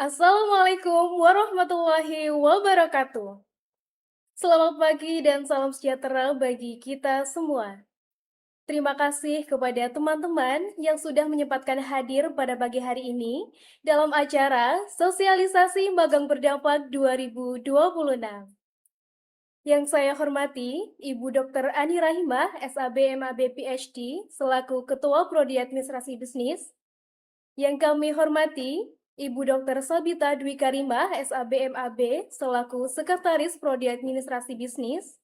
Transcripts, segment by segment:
Assalamualaikum warahmatullahi wabarakatuh. Selamat pagi dan salam sejahtera bagi kita semua. Terima kasih kepada teman-teman yang sudah menyempatkan hadir pada pagi hari ini dalam acara Sosialisasi Magang Berdampak 2026. Yang saya hormati, Ibu Dr. Ani Rahimah, SAB MAB PhD, selaku Ketua Prodi Administrasi Bisnis. Yang kami hormati, Ibu Dr. Sabita Dwi Karimah, SAB MAB, selaku Sekretaris Prodi Administrasi Bisnis.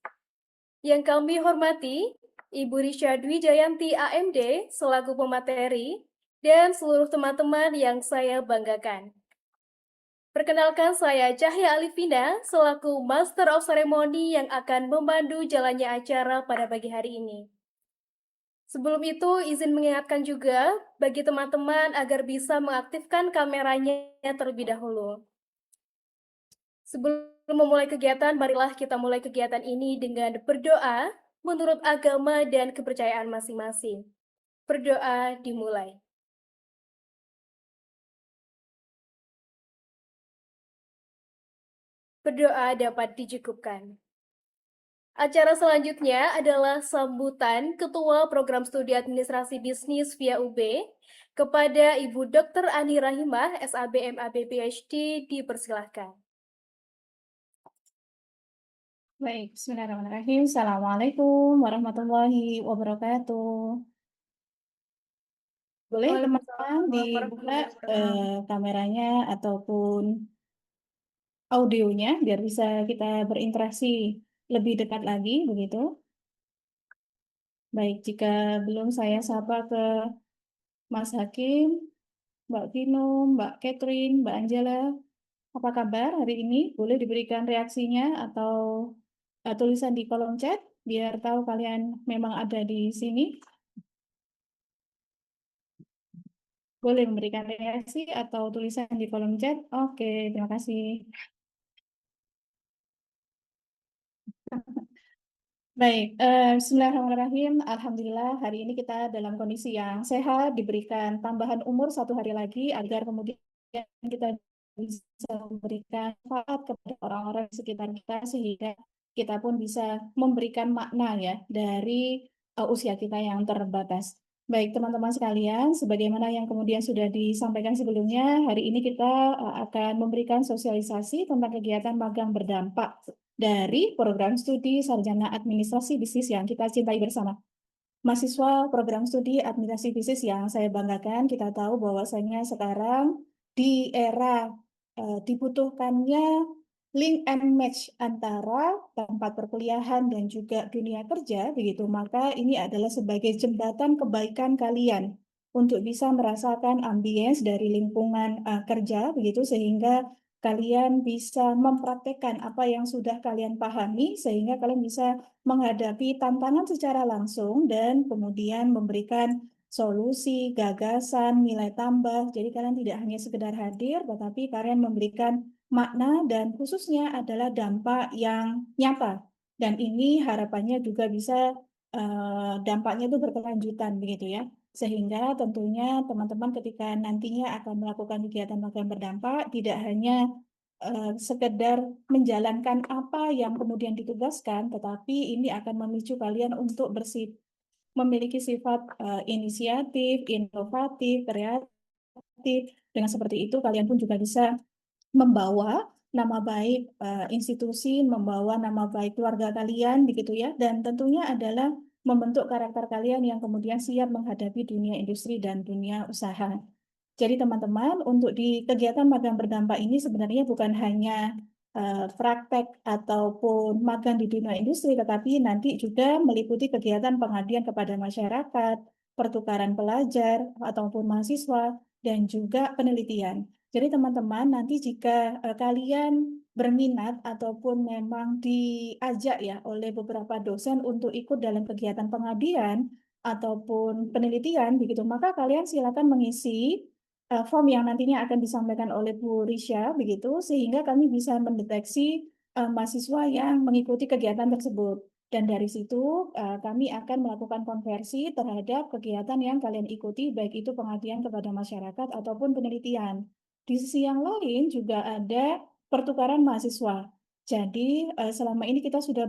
Yang kami hormati, Ibu Risha Dwi Jayanti AMD, selaku pemateri, dan seluruh teman-teman yang saya banggakan. Perkenalkan saya Cahya Alifina, selaku Master of Ceremony yang akan memandu jalannya acara pada pagi hari ini. Sebelum itu, izin mengingatkan juga bagi teman-teman agar bisa mengaktifkan kameranya terlebih dahulu. Sebelum memulai kegiatan, marilah kita mulai kegiatan ini dengan berdoa menurut agama dan kepercayaan masing-masing. Berdoa dimulai. Berdoa dapat dicukupkan. Acara selanjutnya adalah sambutan Ketua Program Studi Administrasi Bisnis via UB kepada Ibu Dr. Ani Rahimah, SAB MAB PhD, dipersilahkan. Baik, bismillahirrahmanirrahim. Assalamualaikum warahmatullahi wabarakatuh. Boleh teman-teman dibuka kameranya ataupun audionya biar bisa kita berinteraksi lebih dekat lagi, begitu. Baik, jika belum saya sapa ke Mas Hakim, Mbak Vino, Mbak Catherine, Mbak Angela, apa kabar hari ini? Boleh diberikan reaksinya atau tulisan di kolom chat biar tahu kalian memang ada di sini. Boleh memberikan reaksi atau tulisan di kolom chat. Oke, terima kasih. Baik, bismillahirrahmanirrahim. Alhamdulillah hari ini kita dalam kondisi yang sehat, diberikan tambahan umur 1 hari lagi agar kemudian kita bisa memberikan manfaat kepada orang-orang di sekitar kita sehingga kita pun bisa memberikan makna ya dari usia kita yang terbatas. Baik, teman-teman sekalian, sebagaimana yang kemudian sudah disampaikan sebelumnya, hari ini kita akan memberikan sosialisasi tentang kegiatan magang berdampak dari program studi Sarjana Administrasi Bisnis yang kita cintai bersama. Mahasiswa program studi Administrasi Bisnis yang saya banggakan, kita tahu bahwasanya sekarang di era dibutuhkannya link and match antara tempat perkuliahan dan juga dunia kerja, begitu. Maka ini adalah sebagai jembatan kebaikan kalian untuk bisa merasakan ambience dari lingkungan kerja, begitu, sehingga kalian bisa mempraktekkan apa yang sudah kalian pahami, sehingga kalian bisa menghadapi tantangan secara langsung dan kemudian memberikan solusi, gagasan, nilai tambah. Jadi kalian tidak hanya sekedar hadir, tetapi kalian memberikan makna dan khususnya adalah dampak yang nyata. Dan ini harapannya juga bisa dampaknya itu berkelanjutan begitu ya. Sehingga tentunya teman-teman ketika nantinya akan melakukan kegiatan magang berdampak tidak hanya sekedar menjalankan apa yang kemudian ditugaskan, tetapi ini akan memicu kalian untuk memiliki sifat inisiatif, inovatif, kreatif. Dengan seperti itu, kalian pun juga bisa membawa nama baik institusi, membawa nama baik keluarga kalian, begitu ya. Dan tentunya adalah membentuk karakter kalian yang kemudian siap menghadapi dunia industri dan dunia usaha. Jadi teman-teman, untuk di kegiatan magang berdampak ini sebenarnya bukan hanya praktek ataupun magang di dunia industri, tetapi nanti juga meliputi kegiatan pengabdian kepada masyarakat, pertukaran pelajar ataupun mahasiswa, dan juga penelitian. Jadi teman-teman, nanti jika kalian berminat ataupun memang diajak ya oleh beberapa dosen untuk ikut dalam kegiatan pengabdian ataupun penelitian, begitu, maka kalian silakan mengisi form yang nantinya akan disampaikan oleh Bu Risha, begitu, sehingga kami bisa mendeteksi mahasiswa yang mengikuti kegiatan tersebut. Dan dari situ kami akan melakukan konversi terhadap kegiatan yang kalian ikuti, baik itu pengabdian kepada masyarakat ataupun penelitian. Di sisi yang lain juga ada pertukaran mahasiswa. Jadi selama ini kita sudah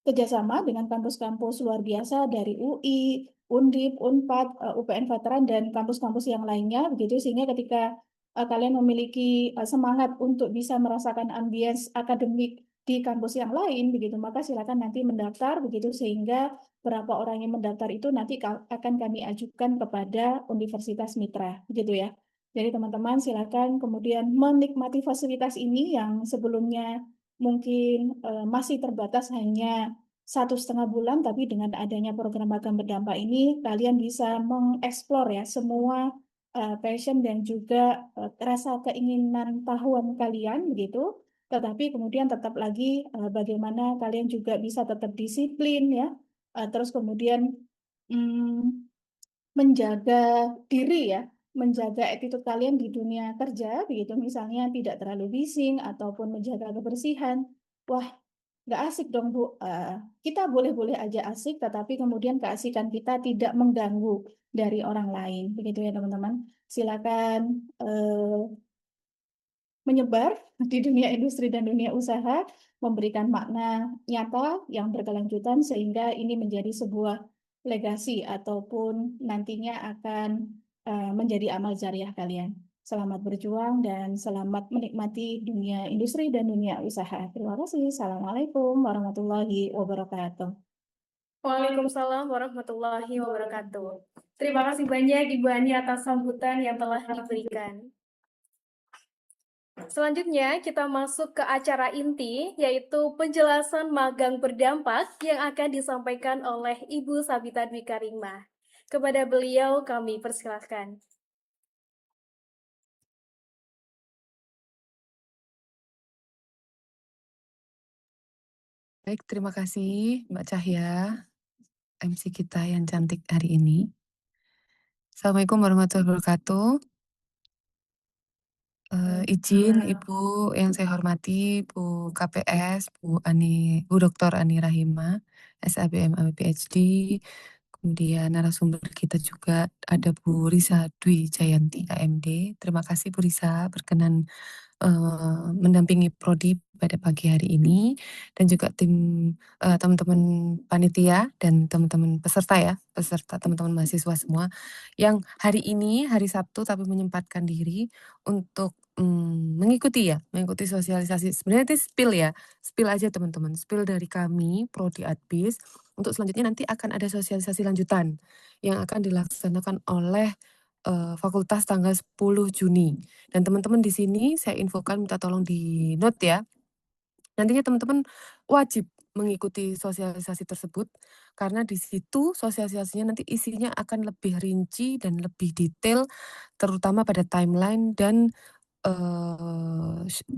kerjasama dengan kampus-kampus luar biasa dari UI, Undip, Unpad, UPN Veteran, dan kampus-kampus yang lainnya, begitu sehingga ketika kalian memiliki semangat untuk bisa merasakan ambience akademik di kampus yang lain, begitu maka silakan nanti mendaftar, begitu sehingga berapa orang yang mendaftar itu nanti akan kami ajukan kepada universitas mitra, begitu ya. Jadi teman-teman silakan kemudian menikmati fasilitas ini yang sebelumnya mungkin masih terbatas hanya 1,5 bulan, tapi dengan adanya program magang berdampak ini, kalian bisa mengeksplor ya semua passion dan juga rasa keinginan tahuan kalian begitu. Tetapi kemudian tetap lagi bagaimana kalian juga bisa tetap disiplin ya. Terus kemudian mm, menjaga diri ya, menjaga attitude kalian di dunia kerja begitu, misalnya tidak terlalu bising ataupun menjaga kebersihan. Wah, nggak asik dong Bu. Kita boleh-boleh aja asik, tetapi kemudian keasikan kita tidak mengganggu dari orang lain. Begitu ya teman-teman. Silakan menyebar di dunia industri dan dunia usaha, memberikan makna nyata yang berkelanjutan sehingga ini menjadi sebuah legasi ataupun nantinya akan menjadi amal jariah kalian. Selamat berjuang dan selamat menikmati dunia industri dan dunia usaha. Terima kasih. Assalamualaikum warahmatullahi wabarakatuh. Waalaikumsalam warahmatullahi wabarakatuh. Terima kasih banyak Ibu Ani atas sambutan yang telah diberikan. Selanjutnya kita masuk ke acara inti, yaitu penjelasan magang berdampak yang akan disampaikan oleh Ibu Sabita Dwi Karimah. Kepada beliau kami persilahkan. Baik, terima kasih Mbak Cahya, MC kita yang cantik hari ini. Assalamualaikum warahmatullahi wabarakatuh. Izin Ibu yang saya hormati, Bu KPS, Bu Dr. Ani Rahima, SABM PhD, kemudian narasumber kita juga ada Bu Risa Dwi Jayanti, AMD. Terima kasih Bu Risa berkenan mendampingi Prodi pada pagi hari ini, dan juga tim teman-teman panitia dan teman-teman peserta teman-teman mahasiswa semua yang hari ini hari Sabtu tapi menyempatkan diri untuk mengikuti sosialisasi. Sebenarnya itu spill aja teman-teman, spill dari kami Prodi Adbis. Untuk selanjutnya nanti akan ada sosialisasi lanjutan yang akan dilaksanakan oleh fakultas tanggal 10 Juni. Dan teman-teman di sini saya infokan, minta tolong di note ya. Nantinya teman-teman wajib mengikuti sosialisasi tersebut karena di situ sosialisasinya nanti isinya akan lebih rinci dan lebih detail, terutama pada timeline dan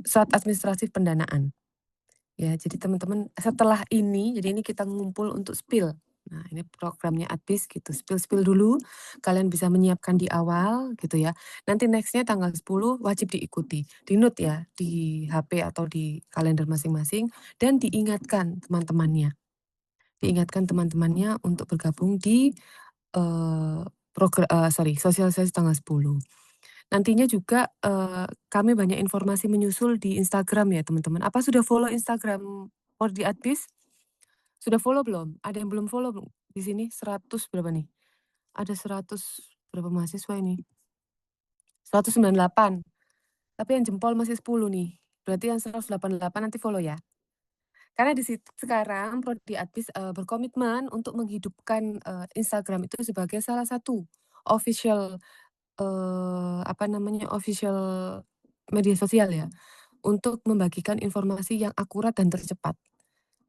syarat administratif pendanaan. Ya, jadi teman-teman setelah ini, jadi ini kita ngumpul untuk spill. Nah, ini programnya Adbis gitu, spill dulu, kalian bisa menyiapkan di awal gitu ya. Nanti nextnya tanggal 10 wajib diikuti, di note ya, di HP atau di kalender masing-masing, dan diingatkan teman-temannya. Diingatkan teman-temannya untuk bergabung di sosialisasi tanggal 10. Nantinya juga kami banyak informasi menyusul di Instagram ya teman-teman. Apa sudah follow Instagram Prodi Adbis? Sudah follow belum? Ada yang belum follow belum? Di sini 100 berapa nih? Ada 100 berapa mahasiswa ini? 198. Tapi yang jempol masih 10 nih. Berarti yang 188 nanti follow ya. Karena di situ sekarang Prodi Adbis berkomitmen untuk menghidupkan Instagram itu sebagai salah satu official official media sosial ya, untuk membagikan informasi yang akurat dan tercepat.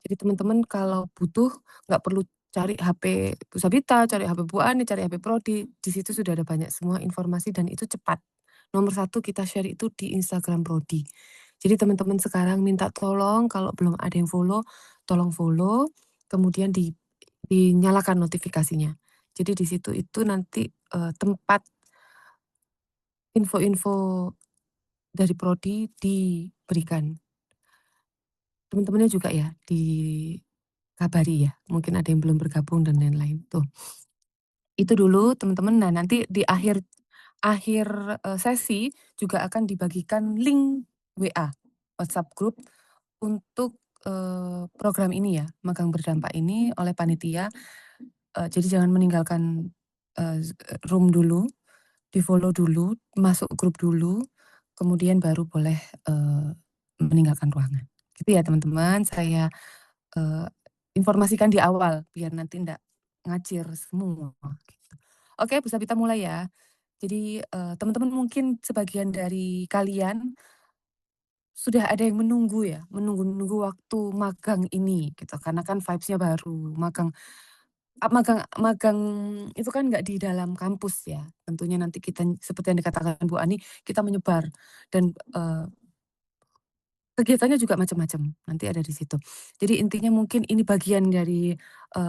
Jadi teman-teman kalau butuh nggak perlu cari HP Bu Sabita, cari HP Bu Ani, cari HP Prodi, di situ sudah ada banyak semua informasi dan itu cepat. Nomor 1 kita share itu di Instagram Prodi. Jadi teman-teman sekarang minta tolong kalau belum ada yang follow, tolong follow, kemudian dinyalakan notifikasinya. Jadi di situ itu nanti tempat info-info dari Prodi diberikan. Teman-temannya juga ya dikabari ya, mungkin ada yang belum bergabung dan lain-lain. Tuh, itu dulu teman-teman. Nah nanti di akhir akhir sesi juga akan dibagikan link WA, WhatsApp group untuk program ini ya, magang berdampak ini oleh panitia. Jadi jangan meninggalkan room dulu, di-follow dulu, masuk grup dulu, kemudian baru boleh meninggalkan ruangan. Gitu ya teman-teman, saya informasikan di awal biar nanti ndak ngacir semua. Gitu. Oke, Bu Sabita mulai ya. Jadi teman-teman mungkin sebagian dari kalian sudah ada yang menunggu ya, menunggu waktu magang ini gitu, karena kan vibes-nya baru, magang magang itu kan nggak di dalam kampus ya, tentunya nanti kita seperti yang dikatakan Bu Ani, kita menyebar dan kegiatannya juga macam-macam, nanti ada di situ. Jadi intinya mungkin ini bagian dari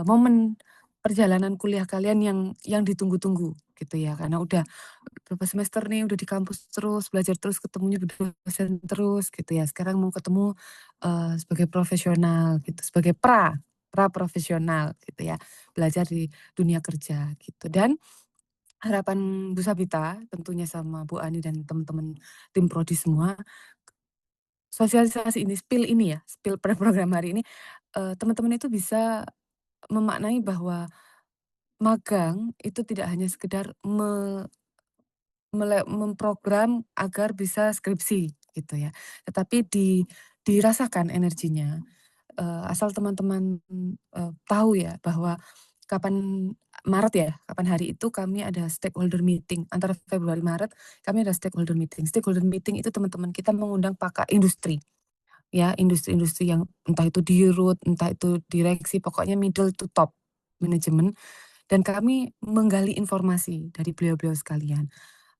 momen perjalanan kuliah kalian yang ditunggu-tunggu gitu ya, karena udah berapa semester nih udah di kampus terus, belajar terus, ketemunya dosen terus gitu ya. Sekarang mau ketemu sebagai profesional gitu, sebagai pra profesional gitu ya, belajar di dunia kerja gitu. Dan harapan Bu Sabita tentunya sama Bu Ani dan teman-teman tim prodi semua, sosialisasi ini, spill program hari ini, teman-teman itu bisa memaknai bahwa magang itu tidak hanya sekedar memprogram agar bisa skripsi gitu ya, tetapi dirasakan energinya, asal teman-teman, tahu ya bahwa kapan Maret ya, kapan hari itu kami ada stakeholder meeting, antara Februari, Maret kami ada stakeholder meeting. Stakeholder meeting itu teman-teman kita mengundang pakar industri, ya industri-industri yang entah itu di root, entah itu direksi, pokoknya middle to top manajemen, dan kami menggali informasi dari beliau-beliau sekalian.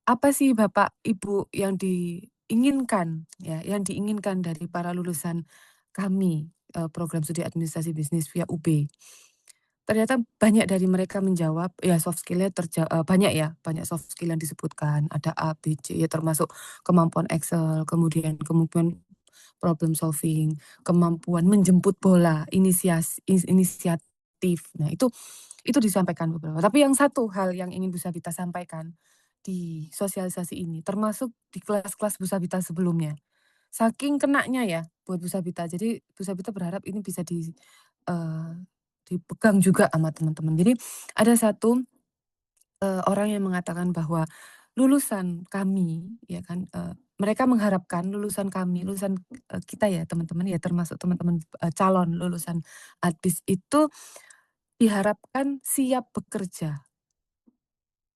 Apa sih Bapak, Ibu yang diinginkan ya, yang diinginkan dari para lulusan kami, program studi administrasi bisnis via UB? Ternyata banyak dari mereka menjawab, ya soft skill-nya banyak ya, banyak soft skill yang disebutkan, ada A, B, C, ya termasuk kemampuan Excel, kemudian kemampuan problem solving, kemampuan menjemput bola, inisiatif. Nah itu disampaikan beberapa. Tapi yang satu hal yang ingin Bu Sabita sampaikan di sosialisasi ini, termasuk di kelas-kelas Bu Sabita sebelumnya, saking kenanya ya buat Bu Sabita, jadi Bu Sabita berharap ini bisa dipegang juga sama teman-teman. Jadi ada satu orang yang mengatakan bahwa lulusan kami, ya kan, mereka mengharapkan lulusan kami, lulusan kita ya teman-teman ya, termasuk teman-teman calon lulusan Adbis itu diharapkan siap bekerja.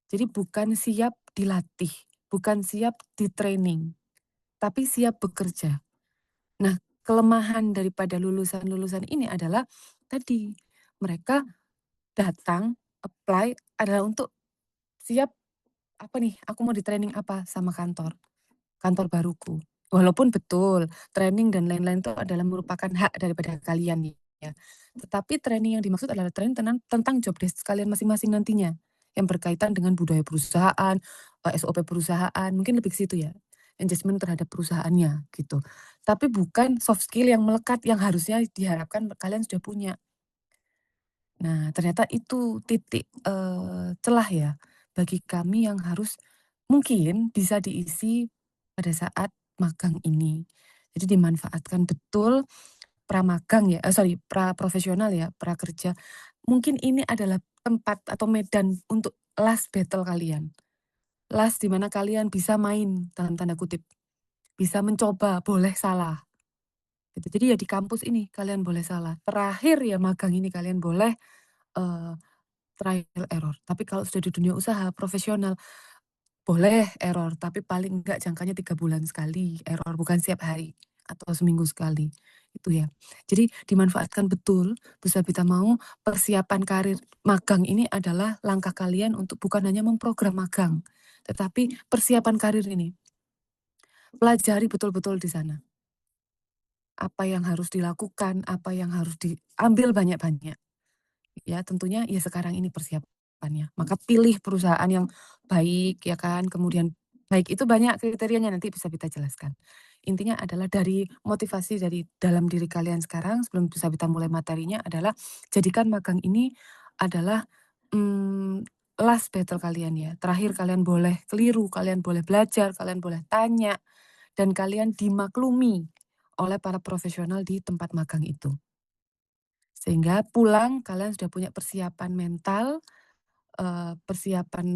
Jadi bukan siap dilatih, bukan siap di-training, tapi siap bekerja. Nah, kelemahan daripada lulusan-lulusan ini adalah tadi, mereka datang, apply adalah untuk siap, apa nih, aku mau di-training apa sama kantor baruku. Walaupun betul, training dan lain-lain itu adalah merupakan hak daripada kalian nih ya. Tetapi training yang dimaksud adalah training tentang job desk kalian masing-masing nantinya, yang berkaitan dengan budaya perusahaan, SOP perusahaan, mungkin lebih ke situ ya, engagement terhadap perusahaannya gitu. Tapi bukan soft skill yang melekat yang harusnya diharapkan kalian sudah punya. Nah, ternyata itu titik celah ya bagi kami yang harus mungkin bisa diisi pada saat magang ini. Jadi dimanfaatkan betul pramagang ya, pra-profesional ya, prakerja. Mungkin ini adalah tempat atau medan untuk last battle kalian. Last di mana kalian bisa main dalam tanda kutip, bisa mencoba, boleh salah. Gitu. Jadi ya di kampus ini kalian boleh salah. Terakhir ya magang ini kalian boleh trial error. Tapi kalau sudah di dunia usaha profesional, boleh error, tapi paling enggak jangkanya 3 bulan sekali error, bukan setiap hari atau seminggu sekali, itu ya. Jadi dimanfaatkan betul, Bu Sabita mau persiapan karir magang ini adalah langkah kalian untuk bukan hanya memprogram magang, tetapi persiapan karir ini. Pelajari betul-betul di sana. Apa yang harus dilakukan, apa yang harus diambil banyak-banyak. Ya tentunya ya sekarang ini persiapannya. Maka pilih perusahaan yang baik ya kan, kemudian baik itu banyak kriterianya nanti bisa kita jelaskan. Intinya adalah dari motivasi dari dalam diri kalian sekarang sebelum bisa kita mulai materinya adalah jadikan magang ini adalah last battle kalian ya. Terakhir kalian boleh keliru, kalian boleh belajar, kalian boleh tanya, dan kalian dimaklumi oleh para profesional di tempat magang itu. Sehingga pulang kalian sudah punya persiapan mental, persiapan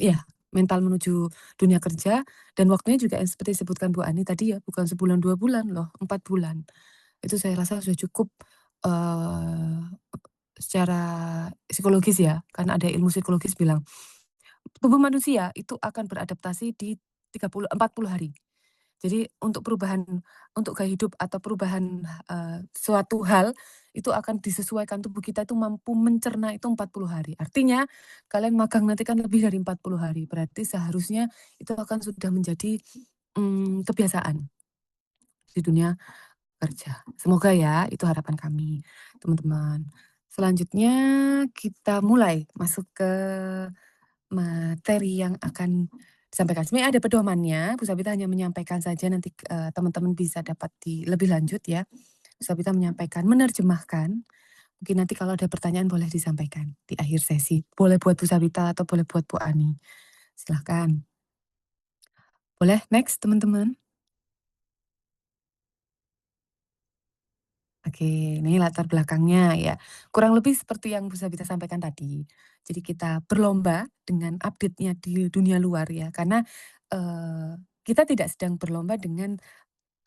ya mental menuju dunia kerja, dan waktunya juga yang seperti disebutkan Bu Ani tadi ya, bukan sebulan 2 bulan loh, 4 bulan. Itu saya rasa sudah cukup secara psikologis ya, karena ada ilmu psikologis bilang tubuh manusia itu akan beradaptasi di 40 hari. Jadi untuk perubahan, untuk gaya hidup atau perubahan suatu hal itu akan disesuaikan, tubuh kita itu mampu mencerna itu 40 hari. Artinya kalian magang nanti kan lebih dari 40 hari. Berarti seharusnya itu akan sudah menjadi kebiasaan di dunia kerja. Semoga ya, itu harapan kami, teman-teman. Selanjutnya kita mulai masuk ke materi yang akan disampaikan. Sebenarnya ada pedomannya, Bu Sabita hanya menyampaikan saja, nanti teman-teman bisa dapat lebih lanjut ya. Bu Sabita menyampaikan, menerjemahkan. Mungkin nanti kalau ada pertanyaan boleh disampaikan di akhir sesi. Boleh buat Bu Sabita atau boleh buat Bu Ani. Silahkan. Boleh next teman-teman? Oke, ini latar belakangnya ya. Kurang lebih seperti yang Bu Sabita sampaikan tadi. Jadi kita berlomba dengan update-nya di dunia luar ya. Karena kita tidak sedang berlomba dengan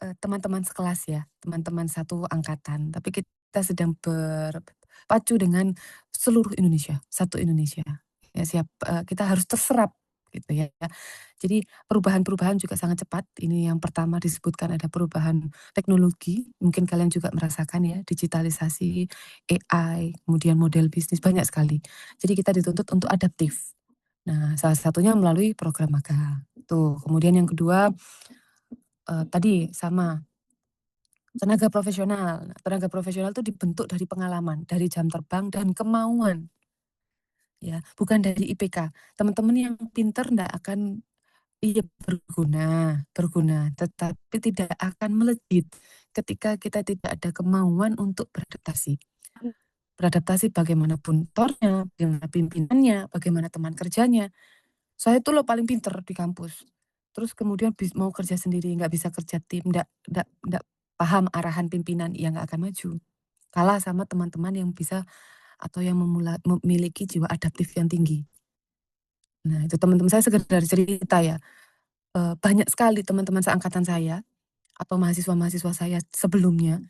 teman-teman sekelas ya, teman-teman satu angkatan. Tapi kita sedang berpacu dengan seluruh Indonesia, satu Indonesia. Ya siap, kita harus terserap gitu ya. Jadi perubahan-perubahan juga sangat cepat. Ini yang pertama disebutkan ada perubahan teknologi. Mungkin kalian juga merasakan ya, digitalisasi, AI, kemudian model bisnis banyak sekali. Jadi kita dituntut untuk adaptif. Nah, salah satunya melalui program magang. Tuh, kemudian yang kedua tadi sama tenaga profesional. Nah, tenaga profesional itu dibentuk dari pengalaman, dari jam terbang dan kemauan. Ya, bukan dari IPK. Teman-teman yang pinter ndak akan iya berguna, tetapi tidak akan melejit ketika kita tidak ada kemauan untuk beradaptasi. Beradaptasi bagaimanapun tornya, bagaimana pimpinannya, bagaimana teman kerjanya. Saya tuh loh paling pinter di kampus. Terus kemudian mau kerja sendiri, nggak bisa kerja tim, nggak paham arahan pimpinan, ya nggak akan maju. Kalah sama teman-teman yang bisa atau yang memiliki jiwa adaptif yang tinggi. Nah, itu teman-teman saya sekedar cerita ya. Banyak sekali teman-teman seangkatan saya atau mahasiswa-mahasiswa saya sebelumnya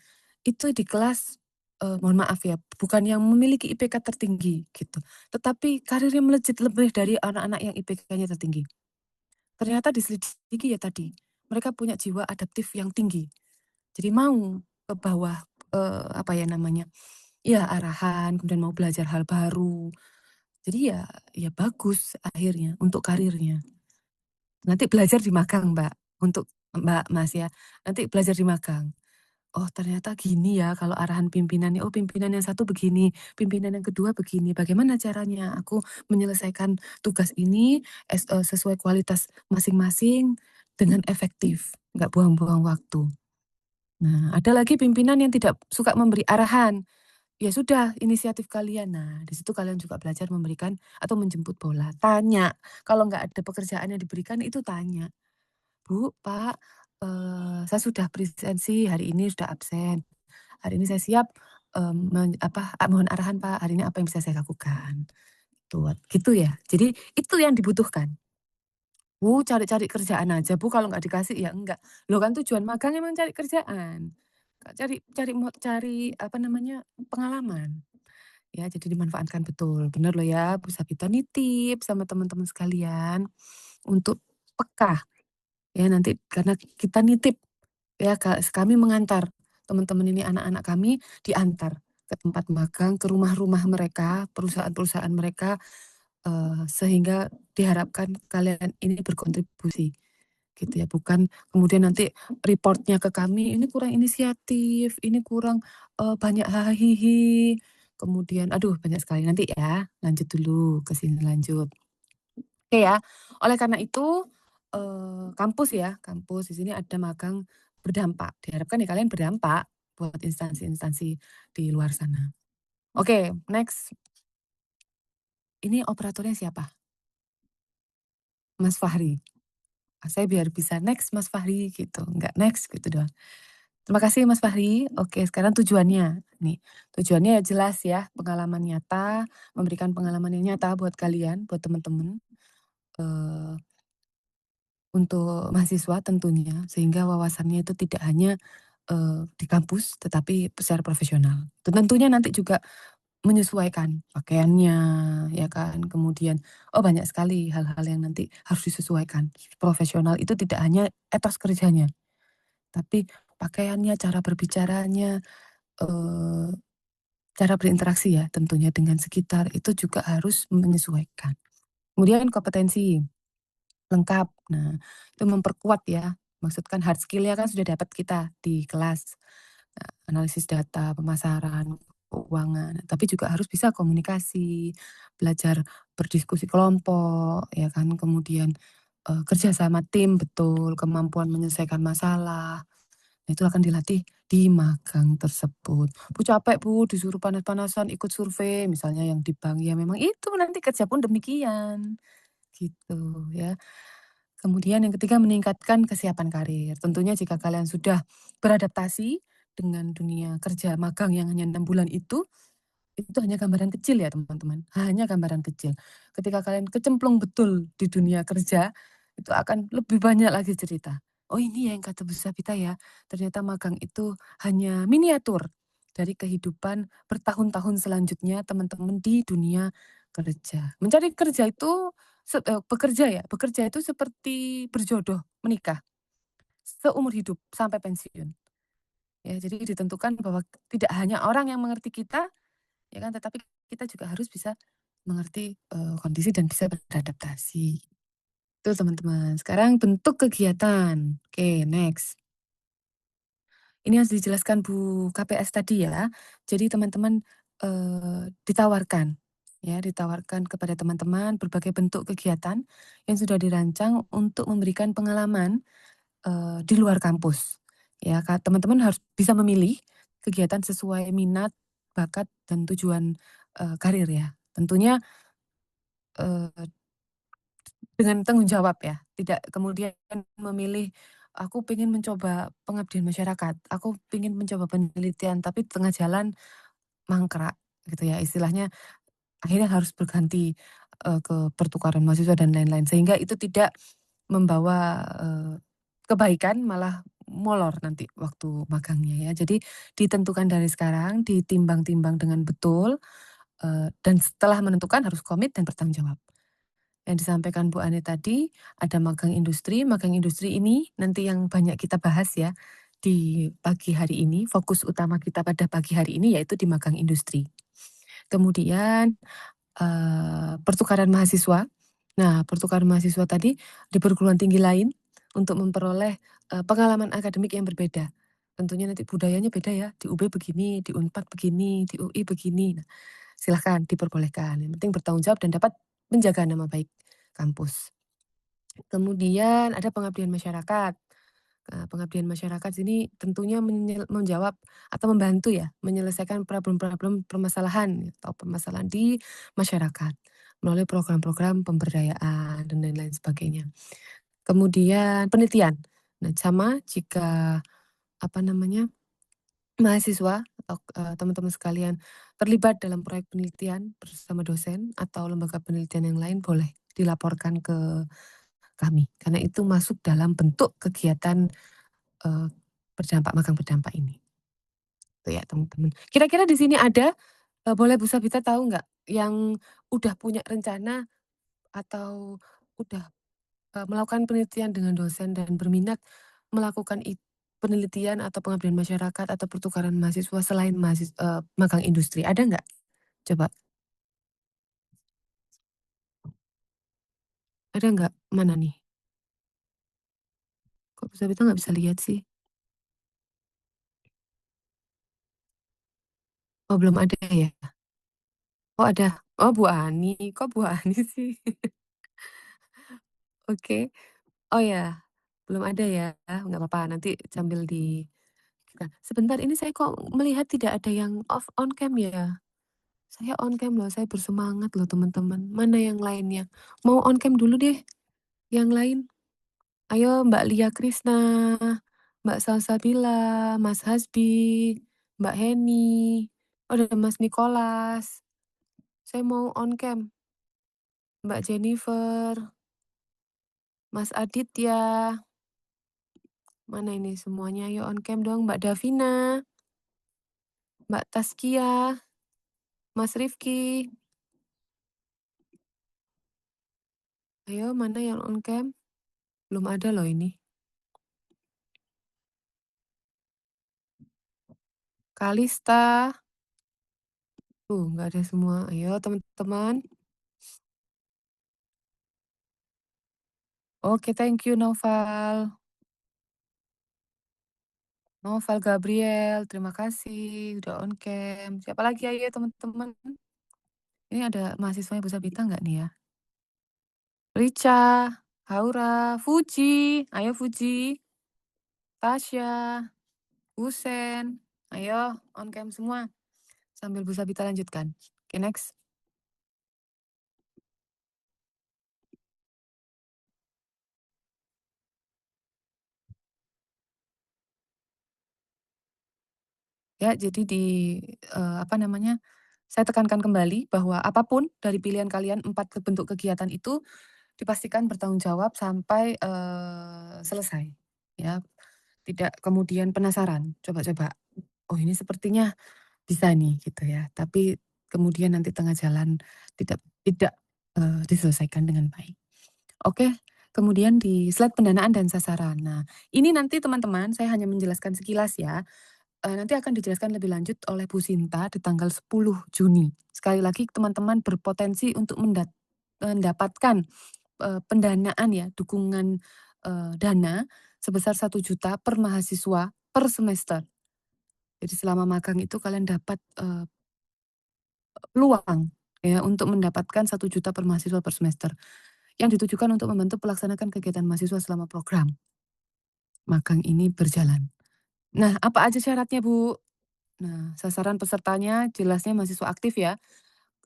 itu di kelas mohon maaf ya, bukan yang memiliki IPK tertinggi gitu, tetapi karirnya melejit lebih dari anak-anak yang IPK-nya tertinggi. Ternyata diselidiki ya tadi, mereka punya jiwa adaptif yang tinggi. Jadi mau ke bawah apa ya namanya, ya arahan, kemudian mau belajar hal baru. Jadi ya bagus akhirnya untuk karirnya. Nanti belajar di magang, Mbak, untuk Mbak, Mas ya. Nanti belajar di magang. Oh ternyata gini ya kalau arahan pimpinannya, oh pimpinan yang satu begini, pimpinan yang kedua begini, bagaimana caranya aku menyelesaikan tugas ini sesuai kualitas masing-masing dengan efektif, nggak buang-buang waktu. Nah ada lagi pimpinan yang tidak suka memberi arahan, ya sudah inisiatif kalian. Nah di situ kalian juga belajar memberikan atau menjemput bola, tanya. Kalau nggak ada pekerjaan yang diberikan itu tanya. Bu, Pak, saya sudah presensi, hari ini sudah absen. Hari ini saya siap, mohon arahan Pak, hari ini apa yang bisa saya lakukan. Tuh, gitu ya. Jadi itu yang dibutuhkan. Bu, cari-cari kerjaan aja Bu, kalau nggak dikasih ya enggak. Loh kan tujuan magang emang cari kerjaan. Cari apa namanya, pengalaman. Ya, jadi dimanfaatkan betul. Bener loh ya, Bu Sabita nitip sama teman-teman sekalian untuk peka. Ya nanti karena kita nitip ya kami mengantar teman-teman ini anak-anak kami diantar ke tempat magang, ke rumah-rumah mereka, perusahaan-perusahaan mereka sehingga diharapkan kalian ini berkontribusi gitu ya. Bukan kemudian nanti reportnya ke kami ini kurang inisiatif, ini kurang banyak hahihi. Kemudian aduh banyak sekali nanti ya. Lanjut dulu ke sini lanjut. Oke ya. Oleh karena itu kampus ya, kampus di sini ada magang berdampak. Diharapkan ya kalian berdampak buat instansi-instansi di luar sana. Oke, next. Ini operatornya siapa? Mas Fahri. Saya biar bisa next Mas Fahri gitu, nggak next gitu doang. Terima kasih Mas Fahri. Oke, sekarang tujuannya. Nih, tujuannya ya jelas ya, pengalaman nyata, memberikan pengalaman yang nyata buat kalian, buat teman-teman. Untuk mahasiswa tentunya, sehingga wawasannya itu tidak hanya, di kampus, tetapi secara profesional. Dan tentunya nanti juga menyesuaikan pakaiannya, ya kan, kemudian banyak sekali hal-hal yang nanti harus disesuaikan. Profesional itu tidak hanya etos kerjanya, tapi pakaiannya, cara berbicaranya, eee, cara berinteraksi ya tentunya dengan sekitar, itu juga harus menyesuaikan. Kemudian kompetensi. Lengkap. Nah, itu memperkuat ya, maksudkan hard skill-nya kan sudah dapat kita di kelas, analisis data, pemasaran, keuangan, tapi juga harus bisa komunikasi, belajar berdiskusi kelompok, ya kan, kemudian, kerja sama tim betul, kemampuan menyelesaikan masalah. Nah, itu akan dilatih di magang tersebut. "Bu, capek Bu, disuruh panas-panasan ikut survei," misalnya yang di bank, ya memang itu nanti kerja pun demikian, gitu ya. Kemudian yang ketiga meningkatkan kesiapan karir. Tentunya jika kalian sudah beradaptasi dengan dunia kerja magang yang hanya 6 bulan itu hanya gambaran kecil ya teman-teman, hanya gambaran kecil. Ketika kalian kecemplung betul di dunia kerja, itu akan lebih banyak lagi cerita. Oh ini ya yang kata Bu Sabita ya, ternyata magang itu hanya miniatur dari kehidupan bertahun-tahun selanjutnya teman-teman di dunia kerja. Mencari kerja itu bekerja itu seperti berjodoh, menikah, seumur hidup sampai pensiun. Ya, jadi ditentukan bahwa tidak hanya orang yang mengerti kita, ya kan, tetapi kita juga harus bisa mengerti, kondisi dan bisa beradaptasi. Itu teman-teman. Sekarang bentuk kegiatan. Oke, next. Ini harus dijelaskan Bu KPS tadi ya. Jadi teman-teman, ditawarkan kepada teman-teman berbagai bentuk kegiatan yang sudah dirancang untuk memberikan pengalaman, di luar kampus. Ya, teman-teman harus bisa memilih kegiatan sesuai minat, bakat, dan tujuan, karir ya. Tentunya, eee, dengan tanggung jawab ya, tidak kemudian memilih, "Aku pengen mencoba pengabdian masyarakat, aku pengen mencoba penelitian," tapi tengah jalan mangkrak gitu ya, istilahnya akhirnya harus berganti, ke pertukaran mahasiswa dan lain-lain, sehingga itu tidak membawa, kebaikan, malah molor nanti waktu magangnya ya. Jadi ditentukan dari sekarang, ditimbang-timbang dengan betul, dan setelah menentukan harus komit dan bertanggung jawab. Yang disampaikan Bu Ani tadi, ada magang industri ini nanti yang banyak kita bahas ya di pagi hari ini, fokus utama kita pada pagi hari ini yaitu di magang industri. Kemudian, pertukaran mahasiswa. Nah, pertukaran mahasiswa tadi di perguruan tinggi lain untuk memperoleh, pengalaman akademik yang berbeda. Tentunya nanti budayanya beda ya, di UB begini, di Unpad begini, di UI begini. Nah, silahkan diperbolehkan, yang penting bertanggung jawab dan dapat menjaga nama baik kampus. Kemudian ada pengabdian masyarakat. Nah, pengabdian masyarakat ini tentunya menjawab atau membantu ya, menyelesaikan problem-problem permasalahan atau permasalahan di masyarakat melalui program-program pemberdayaan dan lain-lain sebagainya. Kemudian penelitian. Nah, sama jika apa namanya, mahasiswa atau, teman-teman sekalian terlibat dalam proyek penelitian bersama dosen atau lembaga penelitian yang lain boleh dilaporkan ke kami, karena itu masuk dalam bentuk kegiatan, eee, magang berdampak ini. Itu ya teman-teman. Kira-kira di sini ada, boleh Bu Sabita tahu nggak yang udah punya rencana atau udah, melakukan penelitian dengan dosen dan berminat melakukan penelitian atau pengabdian masyarakat atau pertukaran mahasiswa selain magang industri, ada nggak? Coba, ada nggak? Mana nih? Kok Bu Sabita nggak bisa lihat sih? Oh belum ada ya? Oh ada. Oh Bu Ani, kok Bu Ani sih? Oke. Oh ya, belum ada ya? Nggak apa-apa, nanti sambil sebentar ini saya kok melihat tidak ada yang off on cam ya? Saya on cam loh, saya bersemangat loh teman-teman. Mana yang lainnya? Mau on cam dulu deh, yang lain. Ayo Mbak Lia Krisna, Mbak Salsabila, Mas Hasbi, Mbak Heni, oh ada Mas Nikolas. Saya mau on cam. Mbak Jennifer, Mas Aditya. Mana ini semuanya? Ayo on cam dong. Mbak Davina, Mbak Taskia, Mas Rifki. Ayo mana yang on cam? Belum ada loh ini. Kalista. Nggak ada semua. Ayo teman-teman. Oke, thank you Noval. Noval Gabriel, terima kasih udah on cam. Siapa lagi ayo teman-teman? Ini ada mahasiswanya Bu Sabita nggak nih ya? Rica, Haura, Fuji, ayo Fuji, Tasya, Husen, ayo on cam semua. Sambil Bu Sabita lanjutkan. Oke, next. Ya, jadi apa namanya, saya tekankan kembali bahwa apapun dari pilihan kalian 4 bentuk kegiatan itu dipastikan bertanggung jawab sampai, selesai, ya. Tidak kemudian penasaran, coba-coba, "Oh ini sepertinya bisa nih," gitu ya, tapi kemudian nanti tengah jalan tidak, diselesaikan dengan baik. Oke, kemudian di slide pendanaan dan sasaran. Nah, ini nanti teman-teman saya hanya menjelaskan sekilas ya. Nanti akan dijelaskan lebih lanjut oleh Bu Sinta di tanggal 10 Juni. Sekali lagi teman-teman berpotensi untuk mendapatkan, pendanaan ya, dukungan, dana sebesar 1 juta per mahasiswa per semester. Jadi selama magang itu kalian dapat, peluang ya untuk mendapatkan 1 juta per mahasiswa per semester, yang ditujukan untuk membantu pelaksanakan kegiatan mahasiswa selama program magang ini berjalan. Nah, apa aja syaratnya, Bu? Nah, sasaran pesertanya jelasnya mahasiswa aktif ya,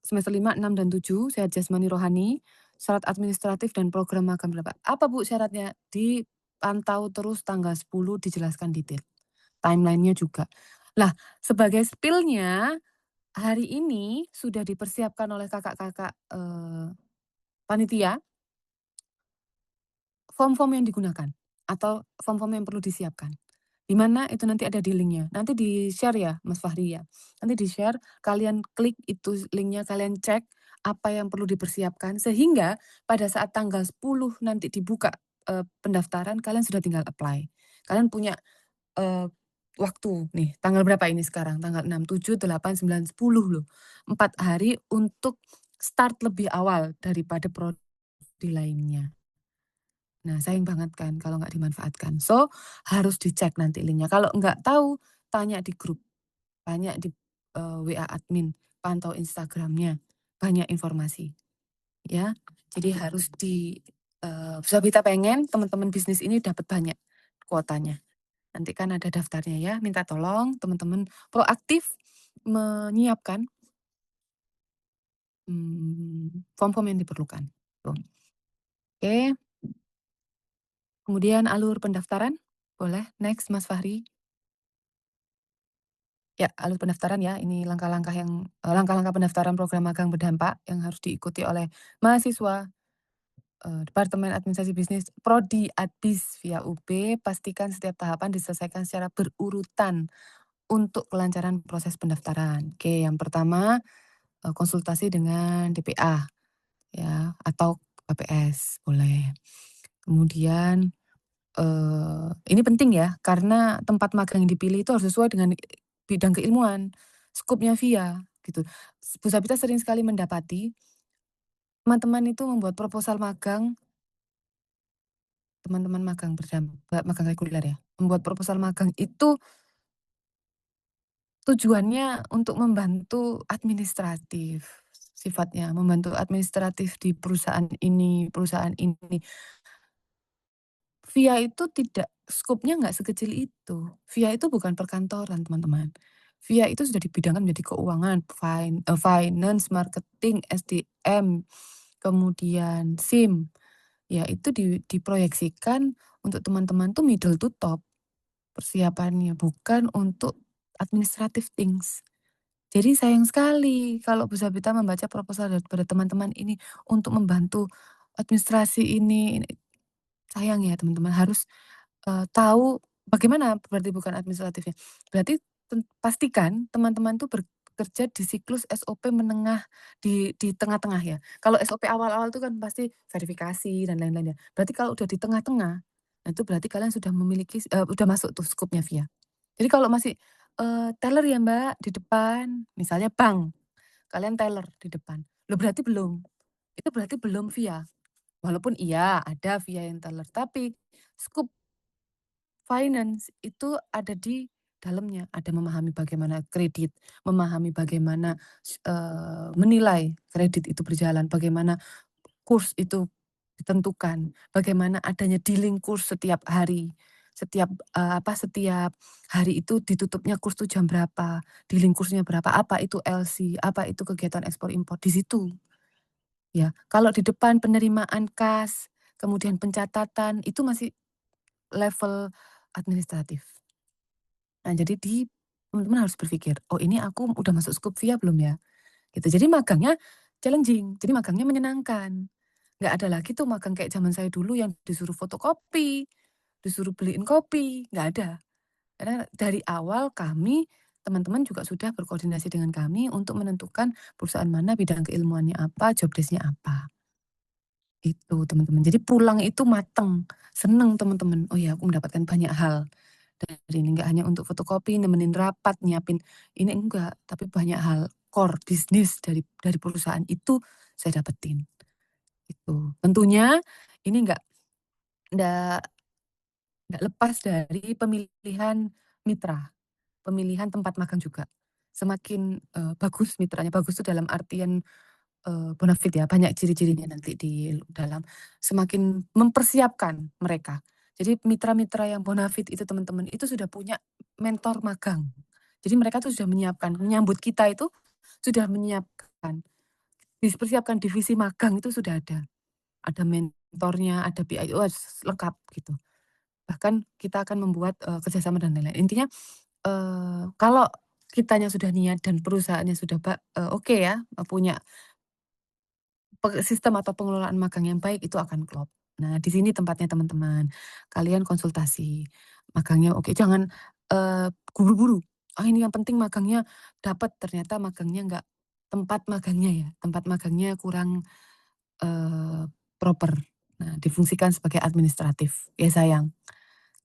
semester 5, 6, dan 7, sehat jasmani rohani, syarat administratif dan program magang berapa. Apa Bu syaratnya? Dipantau terus tanggal 10 dijelaskan detail, timeline-nya juga. Lah, sebagai spill-nya, hari ini sudah dipersiapkan oleh kakak-kakak, panitia, form-form yang digunakan atau form-form yang perlu disiapkan. Di mana itu nanti ada di link-nya. Nanti di-share ya Mas Fahri ya. Nanti di-share, kalian klik itu link-nya, kalian cek apa yang perlu dipersiapkan sehingga pada saat tanggal 10 nanti dibuka, pendaftaran kalian sudah tinggal apply. Kalian punya, waktu nih, tanggal berapa ini sekarang? Tanggal 6, 7, 8, 9, 10 loh. 4 hari untuk start lebih awal daripada prodi lainnya. Nah, sayang banget kan kalau nggak dimanfaatkan. So, harus dicek nanti link-nya. Kalau nggak tahu, tanya di grup, tanya di, WA admin, pantau Instagram-nya, banyak informasi, ya. Jadi harus Sabita pengen teman-teman bisnis ini dapat banyak kuotanya. Nanti kan ada daftarnya ya, minta tolong teman-teman proaktif menyiapkan, form-form yang diperlukan, tuh. Oke. Kemudian alur pendaftaran, boleh next Mas Fahri. Ya, alur pendaftaran ya, ini langkah-langkah pendaftaran program magang berdampak yang harus diikuti oleh mahasiswa, Departemen Administrasi Bisnis Prodi Adbis via UB. Pastikan setiap tahapan diselesaikan secara berurutan untuk kelancaran proses pendaftaran. Oke, yang pertama, konsultasi dengan DPA ya, atau KPS boleh. Kemudian ini penting ya, karena tempat magang yang dipilih itu harus sesuai dengan bidang keilmuan, skopnya via, gitu. Bu Sabita sering sekali mendapati teman-teman itu membuat proposal magang, teman-teman magang reguler ya, membuat proposal magang itu tujuannya untuk membantu administratif sifatnya, membantu administratif di perusahaan ini, perusahaan ini. Via itu tidak skopnya nggak sekecil itu. Via itu bukan perkantoran, teman-teman. VIA itu sudah dibidangkan menjadi keuangan, finance, marketing, SDM, kemudian SIM. Ya itu diproyeksikan untuk teman-teman tuh middle to top persiapannya, bukan untuk administrative things. Jadi sayang sekali kalau Bu Sabita membaca proposal daripada teman-teman ini untuk membantu administrasi ini. Sayang ya teman-teman, harus tahu bagaimana berarti bukan administratifnya. Berarti pastikan teman-teman tuh bekerja di siklus SOP menengah di tengah-tengah ya. Kalau SOP awal-awal itu kan pasti verifikasi dan lain-lain ya. Berarti kalau udah di tengah-tengah, nah itu berarti kalian sudah memiliki udah masuk tuh skupnya VIA. Jadi kalau masih teller ya Mbak di depan, misalnya bank, kalian teller di depan. Loh berarti belum. Itu berarti belum VIA. Walaupun iya ada VIA yang teller, tapi skup finance itu ada di dalamnya, ada memahami bagaimana kredit, memahami bagaimana menilai kredit itu berjalan, bagaimana kurs itu ditentukan, bagaimana adanya dealing kurs setiap hari, setiap setiap hari itu ditutupnya kurs tuh jam berapa, dealing kursnya berapa, apa itu LC, apa itu kegiatan ekspor impor, di situ. Ya, kalau di depan penerimaan kas, kemudian pencatatan, itu masih level administratif. Nah, jadi teman-teman harus berpikir, "Oh, ini aku udah masuk skup VIA belum ya?" Gitu. Jadi magangnya challenging, jadi magangnya menyenangkan. Nggak ada lagi tuh magang kayak zaman saya dulu yang disuruh fotokopi, disuruh beliin kopi, nggak ada. Karena dari awal kami, teman-teman juga sudah berkoordinasi dengan kami untuk menentukan perusahaan mana, bidang keilmuannya apa, job desk-nya apa. Itu teman-teman. Jadi pulang itu mateng, seneng teman-teman. Oh ya, aku mendapatkan banyak hal dari ini, nggak hanya untuk fotokopi, nemenin rapat, nyiapin ini enggak, tapi banyak hal core bisnis dari perusahaan itu saya dapetin. Itu. Tentunya ini enggak lepas dari pemilihan mitra, pemilihan tempat magang juga. Semakin bagus mitranya, bagus itu dalam artian bonafit ya, banyak ciri-cirinya nanti di dalam, semakin mempersiapkan mereka. Jadi mitra-mitra yang bonafit itu teman-teman, itu sudah punya mentor magang. Jadi mereka tuh sudah menyiapkan, menyambut kita itu sudah menyiapkan, dipersiapkan divisi magang itu sudah ada. Ada mentornya, ada PIO, lengkap gitu. Bahkan kita akan membuat kerjasama dan lain-lain. Intinya kalau kitanya sudah niat dan perusahaannya sudah oke ya, punya sistem atau pengelolaan magang yang baik, itu akan klop. Nah, di sini tempatnya teman-teman. Kalian konsultasi, magangnya oke, jangan buru-buru. "Ah, ini yang penting magangnya dapat," ternyata magangnya enggak, tempat magangnya kurang proper. Nah, difungsikan sebagai administratif, ya sayang,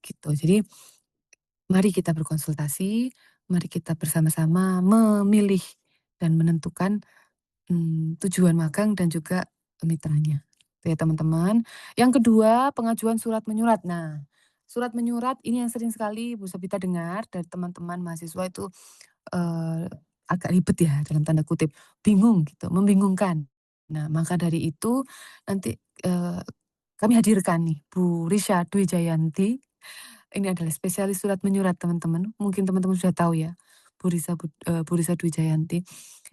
gitu. Jadi mari kita berkonsultasi, mari kita bersama-sama memilih dan menentukan tujuan magang dan juga mitranya. Itu ya teman-teman. Yang kedua, pengajuan surat menyurat. Nah, surat menyurat ini yang sering sekali Bu Sabita dengar dari teman-teman mahasiswa itu agak ribet ya dalam tanda kutip, bingung gitu, membingungkan. Nah, maka dari itu nanti kami hadirkan nih Bu Risha Dwi Jayanti. Ini adalah spesialis surat menyurat teman-teman. Mungkin teman-teman sudah tahu ya, Bu Risha Dwi Jayanti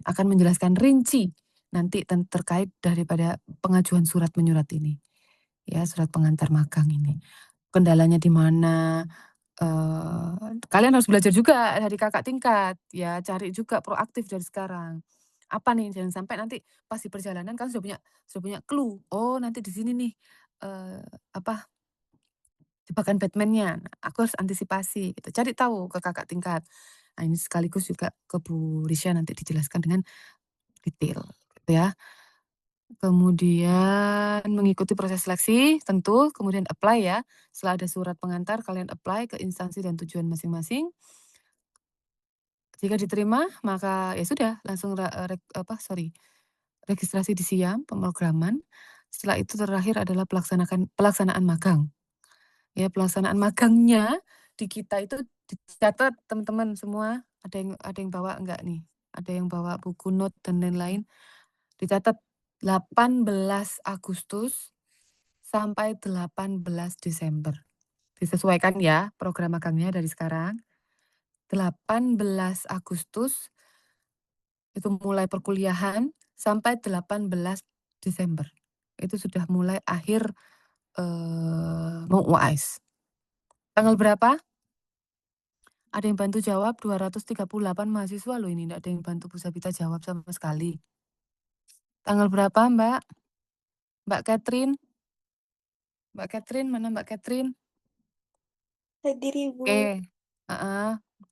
akan menjelaskan rinci nanti terkait daripada pengajuan surat menyurat ini. Ya, surat pengantar magang ini. Kendalanya di mana, kalian harus belajar juga dari kakak tingkat, ya cari juga proaktif dari sekarang. Apa nih, jangan sampai nanti pas di perjalanan kan sudah punya clue, oh nanti di sini nih, eee, apa, jebakan Batman-nya, nah, aku harus antisipasi gitu, cari tahu ke kakak tingkat. Nah ini sekaligus juga ke Bu Risha nanti dijelaskan dengan detail, gitu ya. Kemudian mengikuti proses seleksi tentu, kemudian apply ya. Setelah ada surat pengantar, kalian apply ke instansi dan tujuan masing-masing. Jika diterima, maka ya sudah langsung registrasi di SIAM, pemrograman. Setelah itu terakhir adalah pelaksanaan magang. Ya, pelaksanaan magangnya di kita itu dicatat teman-teman semua, ada yang bawa enggak nih? Ada yang bawa buku note dan lain-lain? Dicatat 18 Agustus sampai 18 Desember. Disesuaikan ya program magangnya dari sekarang. 18 Agustus itu mulai perkuliahan sampai 18 Desember. Itu sudah mulai akhir mau UAS. Tanggal berapa? Ada yang bantu jawab, 238 mahasiswa loh ini, nggak ada yang bantu Bu Sabita jawab sama sekali. Tanggal berapa, Mbak? Mbak Catherine? Mbak Catherine, mana Mbak Catherine? Hadir Ibu. Oke.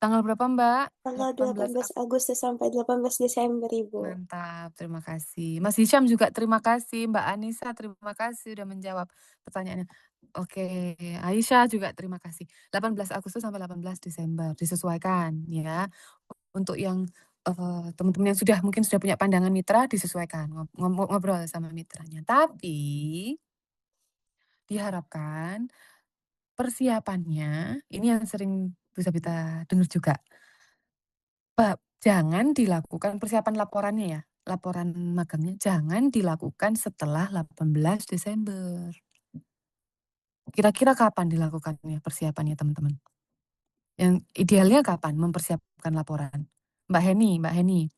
Tanggal berapa, Mbak? Tanggal 18 18 Agustus sampai 18 Desember, Ibu. Mantap, terima kasih. Mas Hisham juga terima kasih. Mbak Anissa terima kasih sudah menjawab pertanyaannya. Oke, Aisyah juga terima kasih. 18 Agustus sampai 18 Desember disesuaikan ya. Untuk yang teman-teman yang mungkin sudah punya pandangan mitra disesuaikan ngobrol sama mitranya. Tapi diharapkan persiapannya ini yang sering Bu Sabita dengar juga. Jangan dilakukan persiapan laporannya ya, laporan magangnya jangan dilakukan setelah 18 Desember. Kira-kira kapan dilakukannya persiapannya teman-teman? Yang idealnya kapan mempersiapkan laporan? Mbak Heni.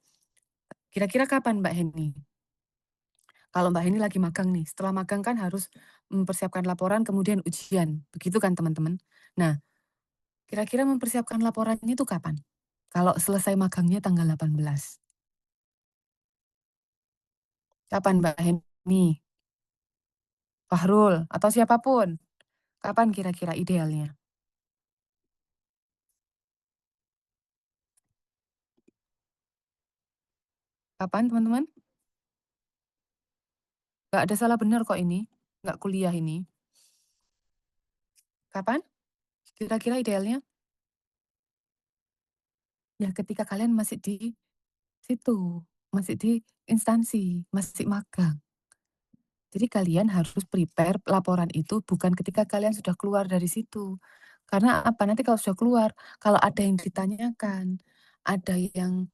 Kira-kira kapan Mbak Heni? Kalau Mbak Heni lagi magang nih, setelah magang kan harus mempersiapkan laporan kemudian ujian, begitu kan teman-teman? Nah, kira-kira mempersiapkan laporannya itu kapan? Kalau selesai magangnya tanggal 18. Kapan Mbak Heni? Fahrul, atau siapapun? Kapan kira-kira idealnya? Kapan teman-teman? Nggak ada salah benar kok ini, nggak kuliah ini. Kapan? Kira-kira idealnya? Ya ketika kalian masih di situ, masih di instansi, masih magang. Jadi kalian harus prepare laporan itu bukan ketika kalian sudah keluar dari situ. Karena apa? Nanti kalau sudah keluar, kalau ada yang ditanyakan, ada yang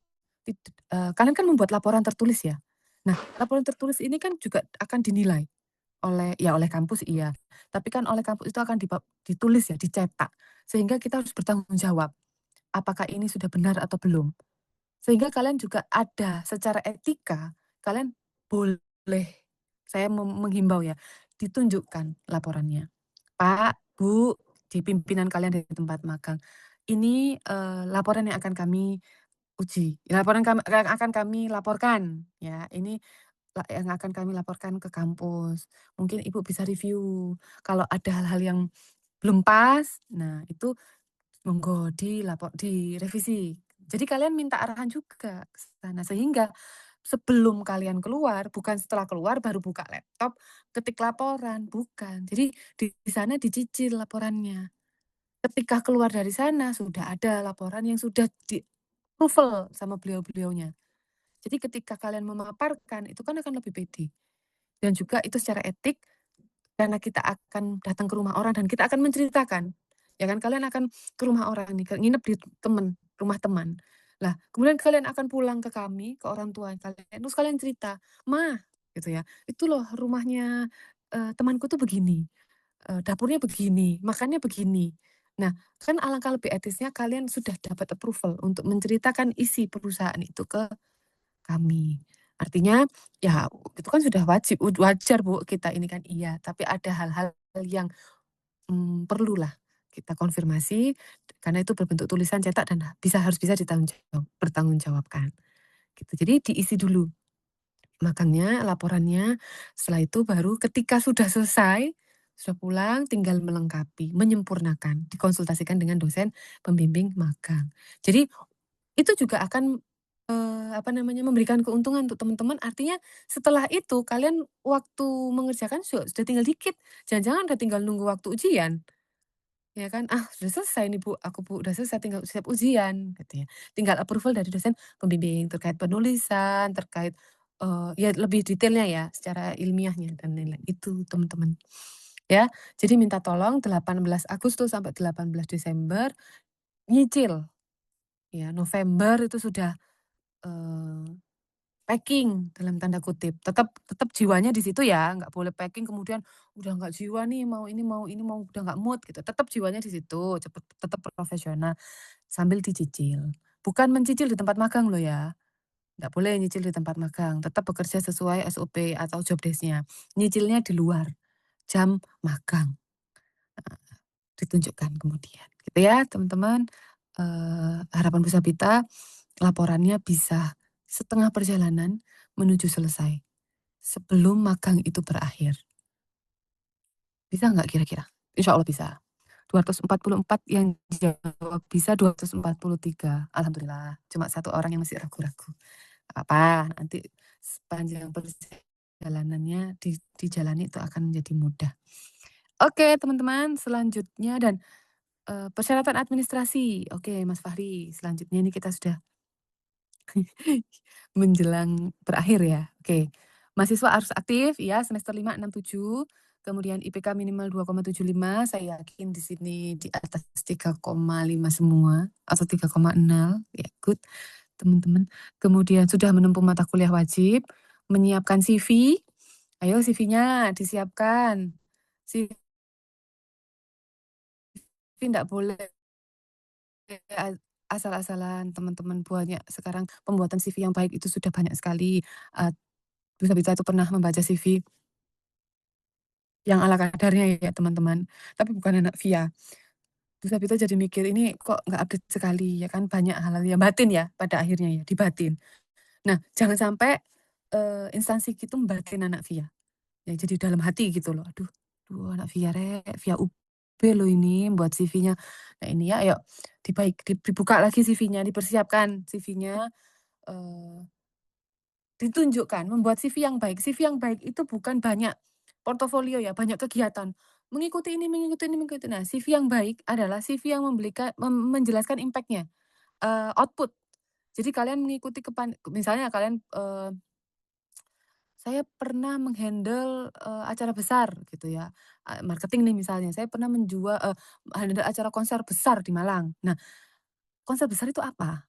kalian kan membuat laporan tertulis ya. Nah, laporan tertulis ini kan juga akan dinilai oleh kampus iya, tapi kan oleh kampus itu akan ditulis ya, dicetak. Sehingga kita harus bertanggung jawab, apakah ini sudah benar atau belum. Sehingga kalian juga ada secara etika, kalian boleh, saya menghimbau ya, ditunjukkan laporannya. Pak, Bu, di pimpinan kalian di tempat magang, ini laporan yang akan kami uji, laporan yang akan kami laporkan ya, ini yang akan kami laporkan ke kampus. Mungkin Ibu bisa review, kalau ada hal-hal yang belum pas, nah itu monggo direvisi. Jadi kalian minta arahan juga ke sana, sehingga sebelum kalian keluar, bukan setelah keluar baru buka laptop, ketik laporan, bukan. Jadi di sana dicicil laporannya. Ketika keluar dari sana sudah ada laporan yang sudah di-approval sama beliau-beliaunya. Jadi ketika kalian memaparkan, itu kan akan lebih pede. Dan juga itu secara etik, karena kita akan datang ke rumah orang dan kita akan menceritakan. Ya kan, kalian akan ke rumah orang nih, nginep di rumah teman. Lah, kemudian kalian akan pulang ke kami, ke orang tua kalian, terus kalian cerita, "Mah," gitu ya, "itu loh rumahnya temanku tuh begini, dapurnya begini, makannya begini." Nah, kan alangkah lebih etisnya kalian sudah dapat approval untuk menceritakan isi perusahaan itu ke kami. Artinya, ya itu kan sudah wajar Bu, kita ini kan iya, tapi ada hal-hal yang perlulah kita konfirmasi, karena itu berbentuk tulisan, cetak, dan harus bisa bertanggungjawabkan, gitu. Jadi diisi dulu magangnya, laporannya, setelah itu baru ketika sudah selesai, sudah pulang, tinggal melengkapi, menyempurnakan, dikonsultasikan dengan dosen pembimbing magang. Jadi itu juga akan memberikan keuntungan untuk teman-teman, artinya setelah itu kalian waktu mengerjakan sudah tinggal dikit, jangan-jangan udah tinggal nunggu waktu ujian. Ya kan, "Ah, sudah selesai nih Bu, aku Bu, udah selesai tinggal siap ujian," gitu ya. Tinggal approval dari dosen pembimbing terkait penulisan, terkait, ya lebih detailnya ya, secara ilmiahnya dan lain-lain, itu teman-teman. Ya, jadi minta tolong 18 Agustus sampai 18 Desember nyicil, ya November itu sudah, eee packing dalam tanda kutip. Tetap jiwanya di situ ya, nggak boleh packing kemudian udah nggak jiwa nih, mau ini udah nggak mood gitu. Tetap jiwanya di situ, tetap profesional sambil dicicil. Bukan mencicil di tempat magang loh ya. Nggak boleh nyicil di tempat magang, tetap bekerja sesuai SOP atau job desk-nya. Nyicilnya di luar jam magang, ditunjukkan kemudian. Gitu ya teman-teman. Harapan Pusapita laporannya bisa setengah perjalanan menuju selesai sebelum magang itu berakhir. Bisa nggak kira-kira? Insya Allah bisa. 244 yang jawab bisa 243. Alhamdulillah. Cuma satu orang yang masih ragu-ragu. Apa, nanti sepanjang perjalanannya dijalani itu akan menjadi mudah. Oke, teman-teman, selanjutnya dan persyaratan administrasi. Oke, Mas Fahri, selanjutnya ini kita sudah menjelang berakhir ya. Oke. Mahasiswa harus aktif ya semester 5, 6, 7. Kemudian IPK minimal 2,75. Saya yakin di sini di atas 3,5 semua atau 3,0. Ya, good. Teman-teman. Kemudian sudah menempuh mata kuliah wajib, menyiapkan CV. Ayo CV-nya disiapkan. CV tidak boleh asal-asalan teman-teman, banyak sekarang pembuatan CV yang baik itu sudah banyak sekali. Bisa-bisa itu pernah membaca CV yang ala kadarnya ya teman-teman, tapi bukan anak via. Bisa-bisa jadi mikir ini kok nggak update sekali ya kan, banyak hal-hal yang batin ya pada akhirnya ya, di batin. Nah, jangan sampai instansi gitu membatin anak via. Ya jadi dalam hati gitu loh. Aduh anak via via UB loh ini buat CV-nya. Nah, ini ya ayo dibuka lagi CV-nya, dipersiapkan CV-nya, ditunjukkan, membuat CV yang baik. CV yang baik itu bukan banyak portofolio ya, banyak kegiatan. Mengikuti ini, mengikuti ini, mengikuti. Nah, CV yang baik adalah CV yang menjelaskan impact-nya, output. Jadi kalian mengikuti misalnya kalian, saya pernah menghandle acara besar gitu ya, marketing nih misalnya, saya pernah handle acara konser besar di Malang. Nah, konser besar itu apa?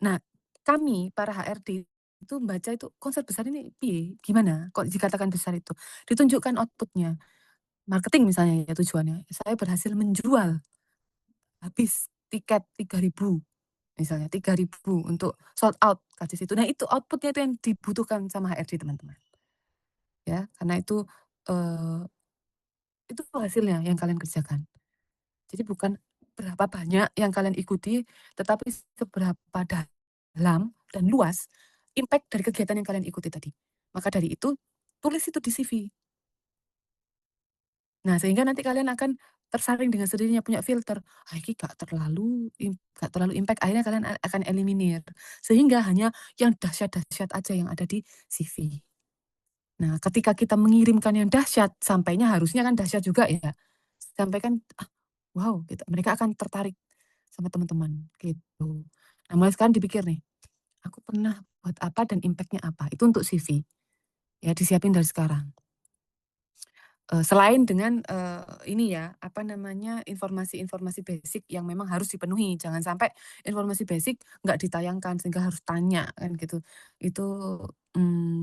Nah, kami para HRD itu membaca itu konser besar ini piye, gimana kok dikatakan besar itu? Ditunjukkan output-nya. Marketing misalnya ya tujuannya, saya berhasil menjual habis tiket 3.000 misalnya, 3.000 untuk sold out kasih situ. Nah, itu output-nya itu yang dibutuhkan sama HRD teman-teman. Ya, karena itu hasilnya yang kalian kerjakan. Jadi bukan berapa banyak yang kalian ikuti, tetapi seberapa dalam dan luas impact dari kegiatan yang kalian ikuti tadi. Maka dari itu, tulis itu di CV. Nah, sehingga nanti kalian akan tersaring dengan sendirinya, punya filter. Ini gak terlalu impact, akhirnya kalian akan eliminir. Sehingga hanya yang dahsyat-dahsyat aja yang ada di CV. Nah, ketika kita mengirimkan yang dahsyat, sampainya harusnya kan dahsyat juga ya. Sampaikan, wow, gitu. Mereka akan tertarik sama teman-teman, gitu. Nah, mulai sekarang dipikir nih, aku pernah buat apa dan impact-nya apa. Itu untuk CV. Ya, disiapin dari sekarang. Selain dengan ini ya, apa namanya, informasi-informasi basic yang memang harus dipenuhi. Jangan sampai informasi basic nggak ditayangkan sehingga harus tanya kan gitu. Itu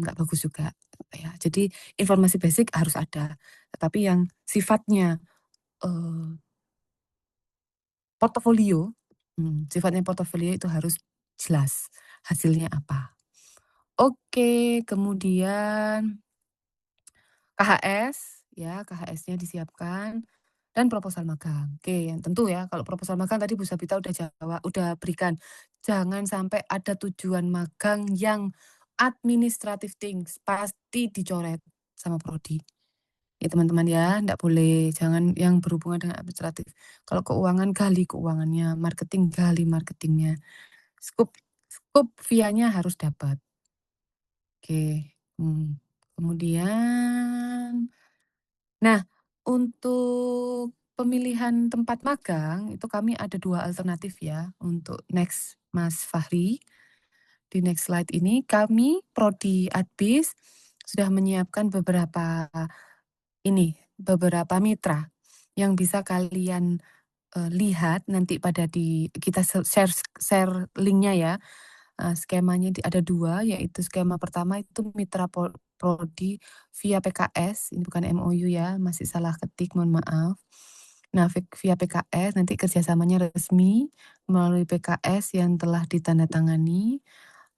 nggak bagus juga ya. Jadi informasi basic harus ada, tetapi yang sifatnya portofolio, sifatnya portofolio itu harus jelas hasilnya apa. Oke, kemudian KHS ya, KHS-nya disiapkan. Dan proposal magang. Oke, yang tentu ya kalau proposal magang tadi Bu Sabita udah berikan. Jangan sampai ada tujuan magang yang administrative things, pasti dicoret sama prodi. Ya teman-teman ya, enggak boleh, jangan yang berhubungan dengan administratif. Kalau keuangan gali keuangannya, marketing gali marketingnya. Scope via-nya harus dapat. Oke, kemudian nah, untuk pemilihan tempat magang, itu kami ada 2 alternatif ya, untuk next Mas Fahri. Di next slide ini, kami Prodi Adbis sudah menyiapkan beberapa mitra yang bisa kalian lihat nanti kita share link-nya ya. Skemanya ada 2, yaitu skema pertama itu mitra prodi via PKS, ini bukan MOU ya, masih salah ketik, mohon maaf. Nah, via PKS nanti kerjasamanya resmi melalui PKS yang telah ditandatangani,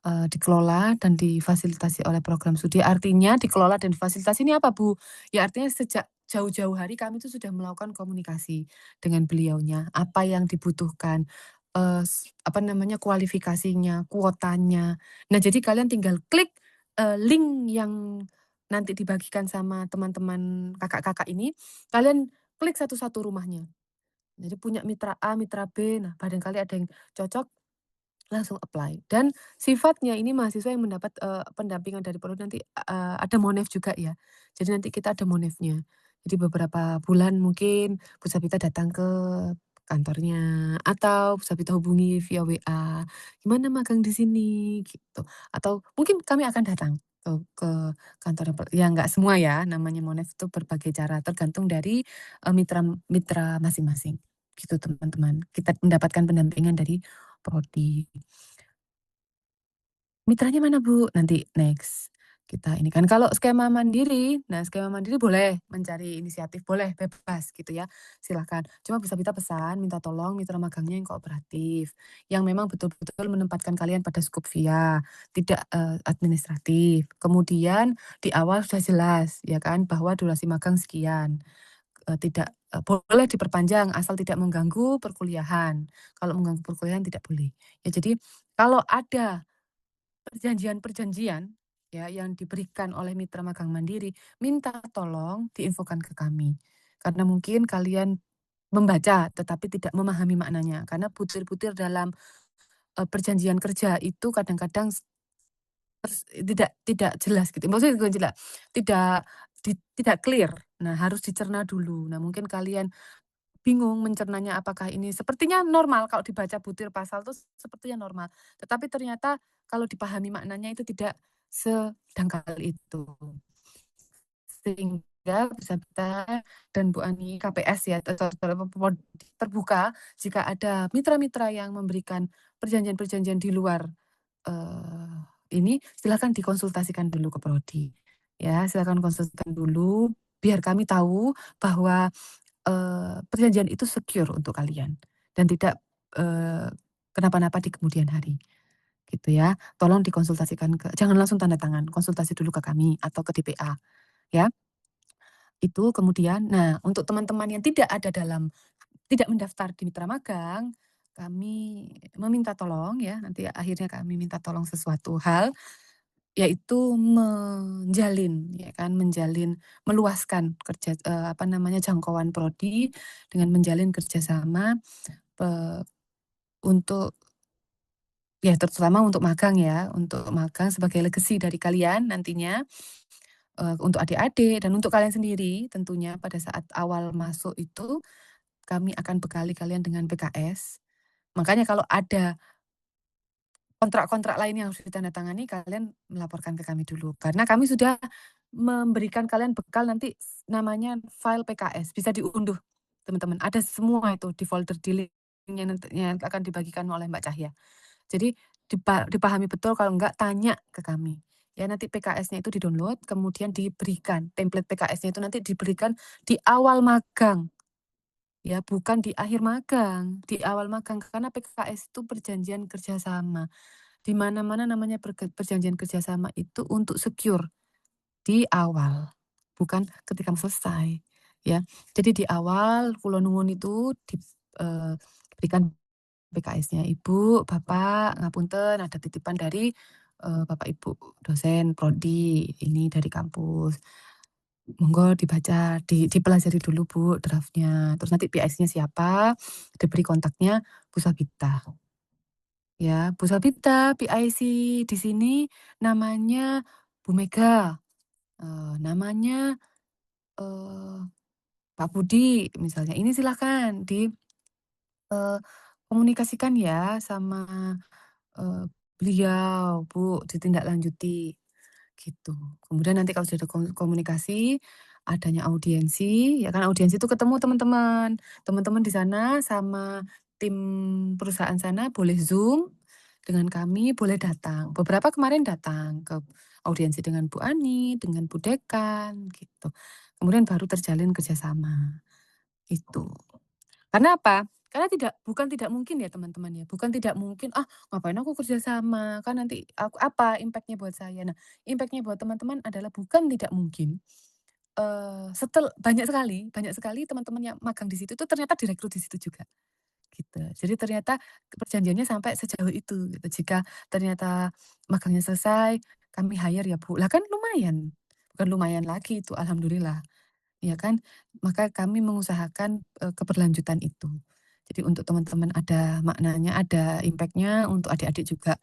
dikelola dan difasilitasi oleh program studi. Artinya dikelola dan difasilitasi ini apa, Bu? Ya artinya sejak jauh-jauh hari kami itu sudah melakukan komunikasi dengan beliaunya, apa yang dibutuhkan, kualifikasinya, kuotanya. Nah, jadi kalian tinggal klik, link yang nanti dibagikan sama teman-teman kakak-kakak ini, kalian klik satu-satu rumahnya. Jadi punya mitra A, mitra B, nah barangkali ada yang cocok, langsung apply. Dan sifatnya ini mahasiswa yang mendapat, pendampingan dari prodi nanti, ada monef juga ya. Jadi nanti kita ada monefnya. Jadi beberapa bulan mungkin Bu Sabita datang ke kantornya, atau Bu Sabita hubungi via WA, "Gimana magang di sini?" Gitu. Atau mungkin kami akan datang ke kantor ya nggak semua ya, namanya monef itu berbagai cara, tergantung dari, mitra masing-masing. Gitu teman-teman, kita mendapatkan pendampingan dari prodi. Mitranya mana, Bu? Nanti next. Kita ini kan kalau skema mandiri, nah skema mandiri boleh mencari inisiatif, boleh bebas gitu ya, silahkan. Cuma Bu Sabita pesan, minta tolong mitra magangnya yang kooperatif, yang memang betul-betul menempatkan kalian pada skop via, tidak, administratif. Kemudian di awal sudah jelas ya kan, bahwa durasi magang sekian, tidak, boleh diperpanjang asal tidak mengganggu perkuliahan. Kalau mengganggu perkuliahan tidak boleh. Ya jadi kalau ada perjanjian-perjanjian ya yang diberikan oleh mitra magang mandiri, minta tolong diinfokan ke kami. Karena mungkin kalian membaca tetapi tidak memahami maknanya. Karena butir-butir dalam, perjanjian kerja itu kadang-kadang tidak jelas gitu. Maksudnya bukan jelas, tidak clear. Nah, harus dicerna dulu. Nah, mungkin kalian bingung mencernanya apakah ini sepertinya normal kalau dibaca butir pasal itu sepertinya normal. Tetapi ternyata kalau dipahami maknanya itu tidak sedangkal itu. Sehingga Bu Sabita dan Bu Ani KPS ya terbuka jika ada mitra-mitra yang memberikan perjanjian-perjanjian di luar, ini silakan dikonsultasikan dulu ke prodi. Ya, silakan konsultasikan dulu biar kami tahu bahwa perjanjian itu secure untuk kalian dan tidak, kenapa-napa di kemudian hari, gitu ya. Tolong dikonsultasikan jangan langsung tanda tangan, konsultasi dulu ke kami atau ke DPA, ya. Itu kemudian nah untuk teman-teman yang tidak mendaftar di mitra magang, kami meminta tolong ya, nanti akhirnya kami minta tolong sesuatu hal, yaitu meluaskan jangkauan prodi dengan menjalin kerjasama, untuk ya terutama untuk magang ya, untuk magang sebagai legacy dari kalian nantinya, untuk adik-adik dan untuk kalian sendiri tentunya pada saat awal masuk itu, kami akan bekali kalian dengan PKS. Makanya kalau ada kontrak-kontrak lain yang harus ditandatangani, kalian melaporkan ke kami dulu. Karena kami sudah memberikan kalian bekal nanti namanya file PKS, bisa diunduh teman-teman. Ada semua itu di folder di link-nya yang akan dibagikan oleh Mbak Cahya. Jadi dipahami betul, kalau enggak tanya ke kami. Ya nanti PKS-nya itu di-download, kemudian diberikan, template PKS-nya itu nanti diberikan di awal magang. Ya, bukan di akhir magang, di awal magang. Karena PKS itu perjanjian kerjasama. Di mana-mana namanya perjanjian kerjasama itu untuk secure di awal, bukan ketika selesai. Ya, jadi di awal kula nuwun itu diberikan PKS-nya, "Ibu, Bapak, ngapunten ada titipan dari, Bapak Ibu dosen prodi ini dari kampus. Monggo dibaca, dipelajari dulu Bu draft-nya. Terus nanti PIC-nya siapa, diberi kontaknya Bu Sabita." Ya, Bu Sabita, PIC di sini namanya Bu Mega, namanya, eee, Pak Budi misalnya. Ini silahkan eee, komunikasikan ya sama, eee, beliau Bu, ditindaklanjuti, gitu. Kemudian nanti kalau sudah ada komunikasi, adanya audiensi, ya kan audiensi itu ketemu teman-teman. Teman-teman di sana sama tim perusahaan sana boleh Zoom, dengan kami boleh datang. Beberapa kemarin datang ke audiensi dengan Bu Ani, dengan Bu Dekan, gitu. Kemudian baru terjalin kerjasama, itu. Karena apa? Karena bukan tidak mungkin ya teman-teman ya, bukan tidak mungkin, "Ah, ngapain aku kerjasama, kan nanti apa impact-nya buat saya?" Nah, impact-nya buat teman-teman adalah bukan tidak mungkin, banyak sekali teman-teman yang magang di situ tuh ternyata direkrut di situ juga, gitu. Jadi ternyata perjanjiannya sampai sejauh itu, gitu. Jika ternyata magangnya selesai, kami hire ya, Bu. Lah kan lumayan, bukan lumayan lagi itu, alhamdulillah, ya kan? Maka kami mengusahakan, keberlanjutan itu. Jadi untuk teman-teman ada maknanya, ada impact-nya, untuk adik-adik juga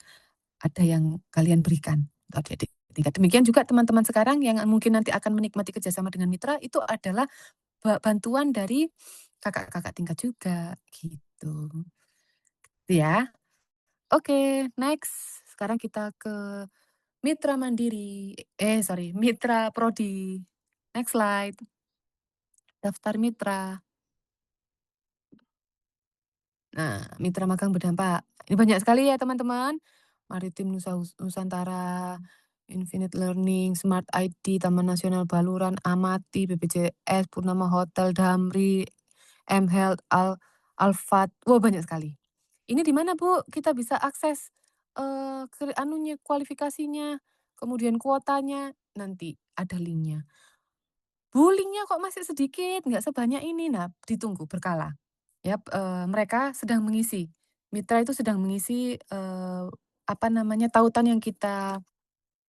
ada yang kalian berikan untuk adik-adik tingkat. Demikian juga teman-teman sekarang yang mungkin nanti akan menikmati kerjasama dengan mitra, itu adalah bantuan dari kakak-kakak tingkat juga, gitu. Ya. Oke, next. Sekarang kita ke mitra mandiri, mitra prodi. Next slide. Daftar mitra. Nah, mitra magang berdampak. Ini banyak sekali ya teman-teman. Maritim Nusantara, Infinite Learning, Smart ID, Taman Nasional Baluran, Amati, BPJS, Purnama Hotel, Damri, mHealth, Alfat. Wah, banyak sekali. Ini di mana, Bu, kita bisa akses kualifikasinya, kemudian kuotanya, nanti ada linknya. Bu, linknya kok masih sedikit, nggak sebanyak ini. Nah, ditunggu berkala. Ya, mereka sedang mengisi, mitra itu sedang mengisi, tautan yang kita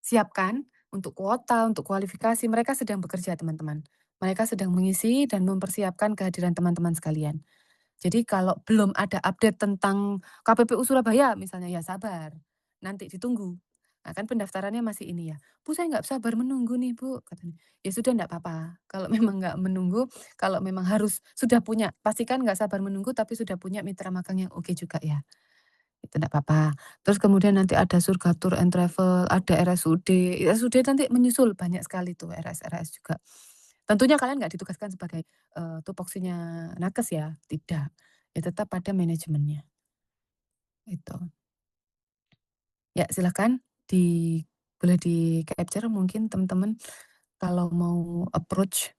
siapkan untuk kuota, untuk kualifikasi, mereka sedang bekerja teman-teman. Mereka sedang mengisi dan mempersiapkan kehadiran teman-teman sekalian. Jadi kalau belum ada update tentang KPPU Surabaya misalnya, ya sabar, nanti ditunggu. Nah kan pendaftarannya masih ini ya, "Bu, saya nggak sabar menunggu nih, Bu," katanya. Ya sudah nggak apa-apa, kalau memang nggak menunggu, kalau memang harus sudah punya, pastikan nggak sabar menunggu tapi sudah punya mitra magang yang oke juga ya, itu nggak apa-apa. Terus kemudian nanti ada Surga Tour and Travel, ada RSUD, RSUD nanti menyusul banyak sekali tuh RS juga. Tentunya kalian nggak ditugaskan sebagai, tupoksinya nakes ya, tidak. Ya tetap pada manajemennya, itu. Ya silakan boleh di-capture mungkin teman-teman kalau mau approach,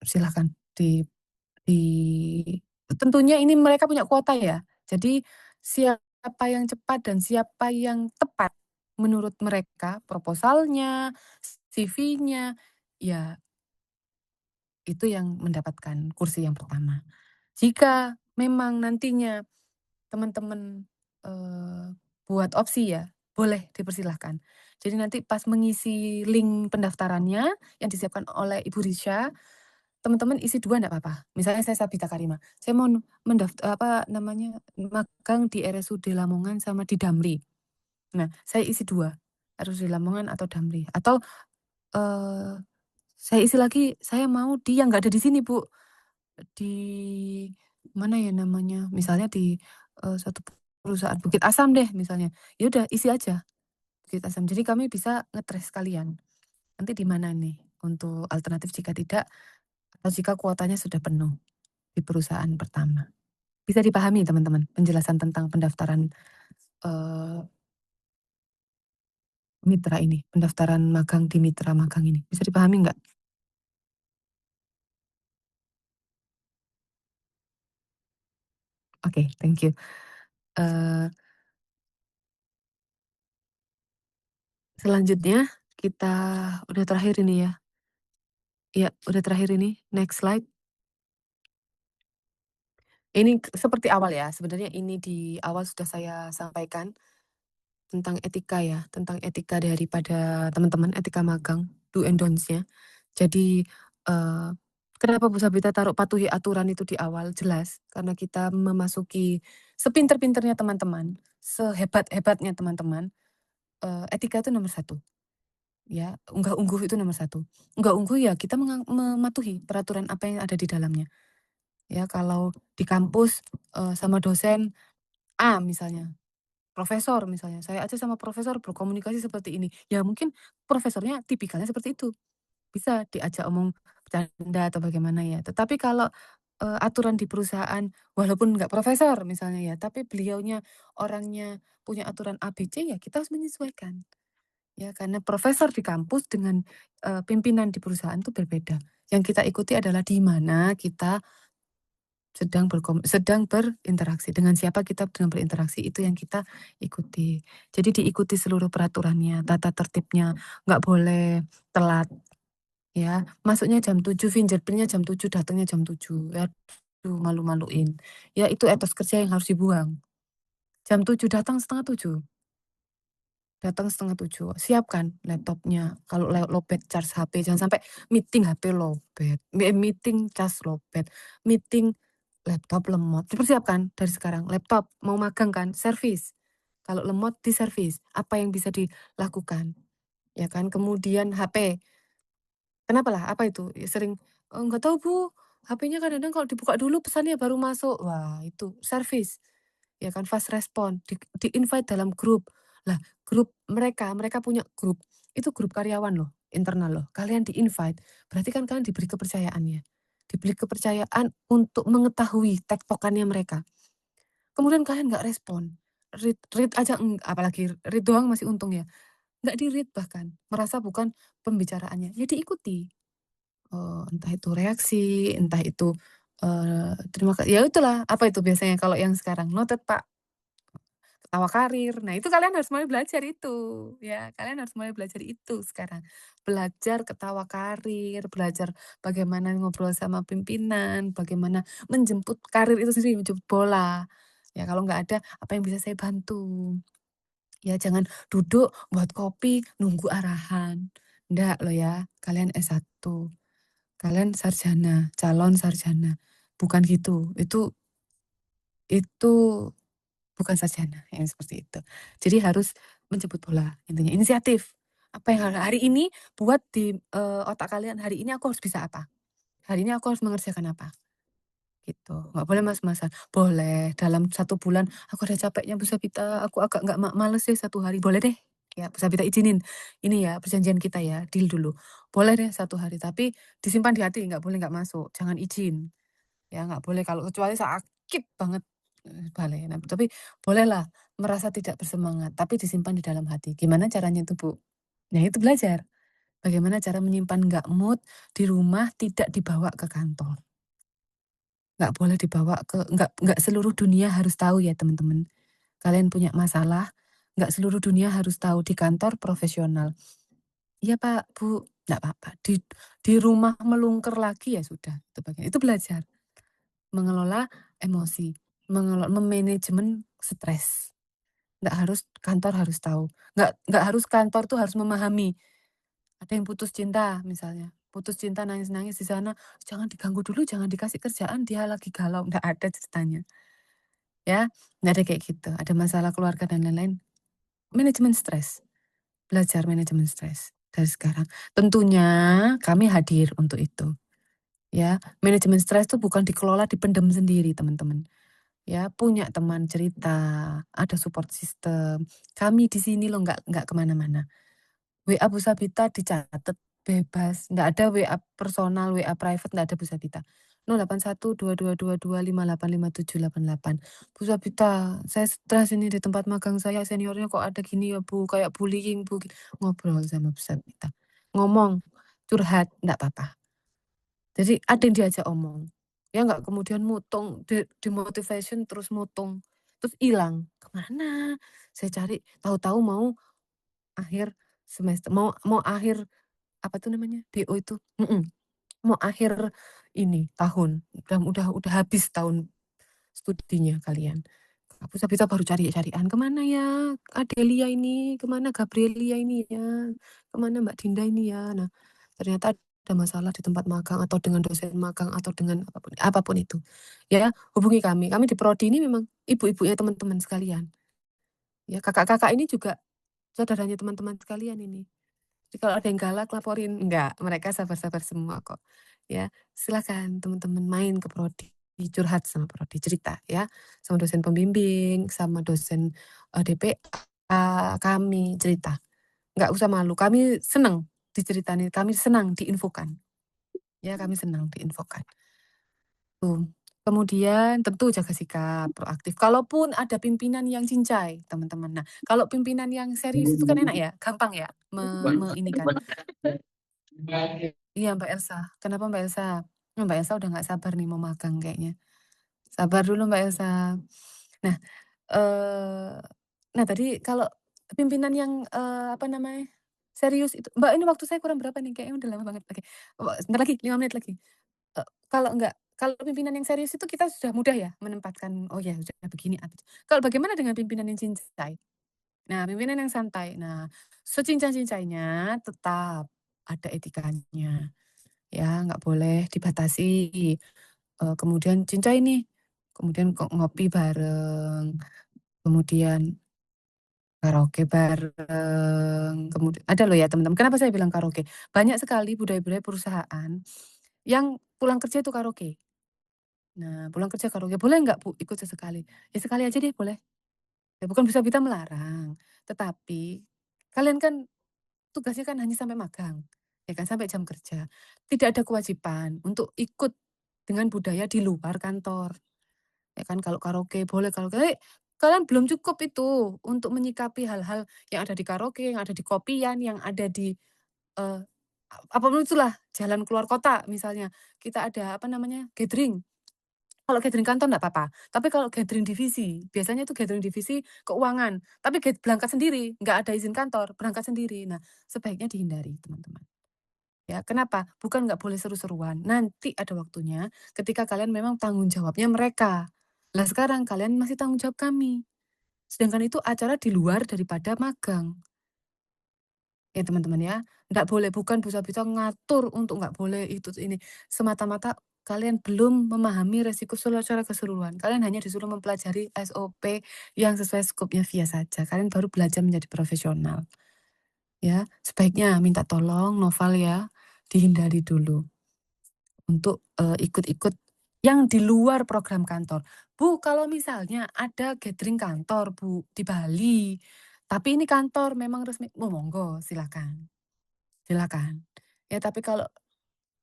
silakan di tentunya ini mereka punya kuota ya. Jadi siapa yang cepat dan siapa yang tepat menurut mereka proposalnya, CV-nya, ya itu yang mendapatkan kursi yang pertama. Jika memang nantinya teman-teman, buat opsi ya, boleh dipersilahkan. Jadi nanti pas mengisi link pendaftarannya yang disiapkan oleh Ibu Risha, teman-teman isi 2 enggak apa-apa. Misalnya saya Sabita Karima, saya mau magang di RSUD Lamongan sama di Damri. Nah, saya isi 2, RSUD Lamongan atau Damri. Atau, saya isi lagi, saya mau di yang nggak ada di sini, Bu. Di mana ya namanya, misalnya di, suatu perusahaan Bukit Asam deh misalnya. Ya udah isi aja, Bukit Asam. Jadi kami bisa nge-trace kalian, nanti di mana nih untuk alternatif jika tidak atau jika kuotanya sudah penuh di perusahaan pertama. Bisa dipahami teman-teman penjelasan tentang pendaftaran, eee, mitra ini, pendaftaran magang di mitra magang ini, bisa dipahami nggak? Oke, thank you. Eee, Selanjutnya kita udah terakhir ini ya. Iya, udah terakhir ini, next slide. Ini seperti awal ya, sebenarnya ini di awal sudah saya sampaikan tentang etika ya, tentang etika daripada teman-teman, etika magang, do and don'ts-nya. Jadi, kenapa Bu Sabita taruh patuhi aturan itu di awal? Jelas, karena kita memasuki sepinter-pinternya teman-teman, sehebat-hebatnya teman-teman, etika itu nomor satu, ya, unggah-ungguh itu nomor satu. Unggah-ungguh ya kita mematuhi peraturan apa yang ada di dalamnya. Ya, kalau di kampus, sama dosen A misalnya, profesor misalnya, saya aja sama profesor berkomunikasi seperti ini, ya mungkin profesornya tipikalnya seperti itu, bisa diajak omong bercanda atau bagaimana ya. Tetapi kalau aturan di perusahaan, walaupun nggak profesor misalnya ya, tapi beliaunya orangnya punya aturan ABC, ya kita harus menyesuaikan. Ya, karena profesor di kampus dengan, pimpinan di perusahaan itu berbeda. Yang kita ikuti adalah di mana kita sedang berinteraksi, dengan siapa kita sedang berinteraksi, itu yang kita ikuti. Jadi diikuti seluruh peraturannya, tata tertibnya, nggak boleh telat, ya. Masuknya jam 7, fingerprint-nya jam 7, datangnya jam 7. Aduh, malu-maluin. Ya itu etos kerja yang harus dibuang. Jam 7 datang setengah 7. Datang setengah 7, siapkan laptopnya. Kalau lowbat charge HP, jangan sampai meeting HP lowbat, meeting cas lowbat, meeting laptop lemot. Dipersiapkan dari sekarang. Laptop mau magang kan, servis. Kalau lemot diservis. Apa yang bisa dilakukan? Ya kan. Kemudian HP. Kenapa lah? Apa itu? Ya sering, "Nggak tahu Bu, HP-nya kadang-kadang kalau dibuka dulu pesannya baru masuk." Wah, itu servis. Ya kan, fast respon, di-invite dalam grup. Lah, grup mereka punya grup, itu grup karyawan loh, internal loh. Kalian di-invite, berarti kan kalian diberi kepercayaan ya. Diberi kepercayaan untuk mengetahui tektokannya mereka. Kemudian kalian nggak respon, read aja apalagi read doang masih untung ya. Nggak di-read bahkan, merasa bukan pembicaraannya, ya diikuti. Entah itu reaksi, entah itu, terima ya itulah, apa itu biasanya kalau yang sekarang, "Noted Pak." Ketawa karir. Nah, itu kalian harus mulai belajar itu, ya. Kalian harus mulai belajar itu sekarang. Belajar ketawa karir, belajar bagaimana ngobrol sama pimpinan, bagaimana menjemput karir itu sendiri, menjemput bola. Ya, kalau nggak ada, apa yang bisa saya bantu? Ya, jangan duduk buat kopi, nunggu arahan. Ndak loh ya, kalian S1, kalian sarjana, calon sarjana. Bukan gitu, itu bukan sarjana, yang seperti itu. Jadi harus menjemput bola, intinya inisiatif. Apa yang hari ini buat di, otak kalian, hari ini aku harus bisa apa? Hari ini aku harus mengerjakan apa? Gitu. Nggak boleh mas-masan. Boleh dalam 1 bulan, "Aku ada capeknya Bu Sabita, aku agak nggak males ya 1 hari." Boleh deh. Ya Bu Sabita izinin, ini ya perjanjian kita ya, deal dulu. Boleh deh 1 hari, tapi disimpan di hati, nggak boleh nggak masuk, jangan izin. Ya nggak boleh kalau kecuali sakit banget, boleh. Nah, tapi bolehlah merasa tidak bersemangat, tapi disimpan di dalam hati. Gimana caranya itu, Bu? Nah, itu belajar. Bagaimana cara menyimpan nggak mood di rumah, tidak dibawa ke kantor. Nggak boleh dibawa ke nggak seluruh dunia harus tahu ya, teman-teman. Kalian punya masalah, nggak seluruh dunia harus tahu. Di kantor profesional. "Iya Pak, Bu." Nggak apa-apa. Di rumah melungker lagi ya sudah, itu bagian. Itu belajar. Mengelola emosi, memanajemen stres. Nggak harus kantor harus tahu, nggak harus kantor tuh harus memahami. Ada yang putus cinta misalnya, putus cinta nangis-nangis di sana, jangan diganggu dulu, jangan dikasih kerjaan, dia lagi galau, nggak ada ceritanya. Ya, nggak ada kayak gitu, ada masalah keluarga dan lain-lain. Manajemen stres, belajar manajemen stres dari sekarang. Tentunya kami hadir untuk itu. Ya, manajemen stres itu bukan dikelola, dipendam sendiri, teman-teman. Ya, punya teman cerita, ada support system. Kami di sini loh nggak kemana-mana. WA Bu Sabita dicatat bebas, nggak ada WA personal, WA private nggak ada Bu Sabita. 081222258578. "Bu Sabita, saya stres ini di tempat magang saya, seniornya kok ada gini ya Bu, kayak bullying Bu." Ngobrol sama Bu Sabita. Ngomong, curhat, nggak apa-apa. Jadi ada yang diajak omong. Ya nggak kemudian mutung, di-motivation terus mutung, terus hilang, kemana? Saya cari, tahu-tahu mau akhir semester, mau akhir, apa tuh namanya, DO itu, mau akhir ini tahun, udah habis tahun studinya kalian. Aku Sabita baru cari-carian, "Kemana ya Adelia ini? Kemana Gabrielia ini ya? Kemana Mbak Dinda ini ya?" Nah, ternyata ada masalah di tempat magang atau dengan dosen magang atau dengan apapun itu. Ya, hubungi kami. Kami di prodi ini memang ibu-ibunya teman-teman sekalian. Ya, kakak-kakak ini juga saudaranya teman-teman sekalian ini. Jadi kalau ada yang galak laporin, enggak, mereka sabar-sabar semua kok. Ya, silakan teman-teman main ke prodi, curhat sama prodi, cerita ya, sama dosen pembimbing, sama dosen DPA, kami cerita. Nggak usah malu, kami senang diceritain, kami senang diinfokan. Ya, kami senang diinfokan. Tuh. Kemudian tentu jaga sikap, proaktif. Kalaupun ada pimpinan yang cincai, teman-teman. Nah, kalau pimpinan yang serius itu kan enak ya, gampang ya ini kan. Iya Mbak Elsa. Kenapa Mbak Elsa? Mbak Elsa udah nggak sabar nih mau magang kayaknya. Sabar dulu Mbak Elsa. Nah, nah tadi kalau pimpinan yang apa namanya serius itu, Mbak ini waktu saya kurang berapa nih? Kayaknya udah lama banget. Oke, sebentar lagi 5 menit lagi. Kalau pimpinan yang serius itu kita sudah mudah ya menempatkan, oh ya sudah begini. Kalau bagaimana dengan pimpinan yang cincai? Nah, pimpinan yang santai. Nah, secincai-cincainya tetap ada etikanya, ya nggak boleh dibatasi. Kemudian cincai nih, kemudian ngopi bareng, kemudian karaoke bareng, kemudian ada loh ya teman-teman, kenapa saya bilang karaoke? Banyak sekali budaya-budaya perusahaan yang pulang kerja itu karaoke. Nah, pulang kerja karaoke, "Boleh nggak Bu ikut sesekali?" Ya sekali aja deh boleh. Ya bukan bisa-bisa melarang, tetapi kalian kan tugasnya kan hanya sampai magang, ya kan, sampai jam kerja. Tidak ada kewajiban untuk ikut dengan budaya di luar kantor. Ya kan, kalau karaoke boleh karaoke, tapi kalian belum cukup itu untuk menyikapi hal-hal yang ada di karaoke, yang ada di kopian, yang ada di, eee, apapun itulah, jalan keluar kota misalnya, kita ada apa namanya, gathering. Kalau gathering kantor nggak apa-apa, tapi kalau gathering divisi, biasanya itu gathering divisi keuangan, tapi berangkat sendiri, nggak ada izin kantor, berangkat sendiri. Nah, sebaiknya dihindari teman-teman. Ya, kenapa? Bukan nggak boleh seru-seruan, nanti ada waktunya ketika kalian memang tanggung jawabnya mereka. Lah sekarang kalian masih tanggung jawab kami, sedangkan itu acara di luar daripada magang. Ya teman-teman ya, nggak boleh, bukan bisa-bisa ngatur untuk nggak boleh itu ini, semata-mata kalian belum memahami resiko secara keseluruhan. Kalian hanya disuruh mempelajari SOP yang sesuai skopnya via saja. Kalian baru belajar menjadi profesional. Ya, sebaiknya minta tolong Noval ya, dihindari dulu untuk ikut-ikut yang di luar program kantor. Bu, kalau misalnya ada gathering kantor Bu di Bali, tapi ini kantor memang resmi, oh monggo silakan. Silakan. Ya tapi kalau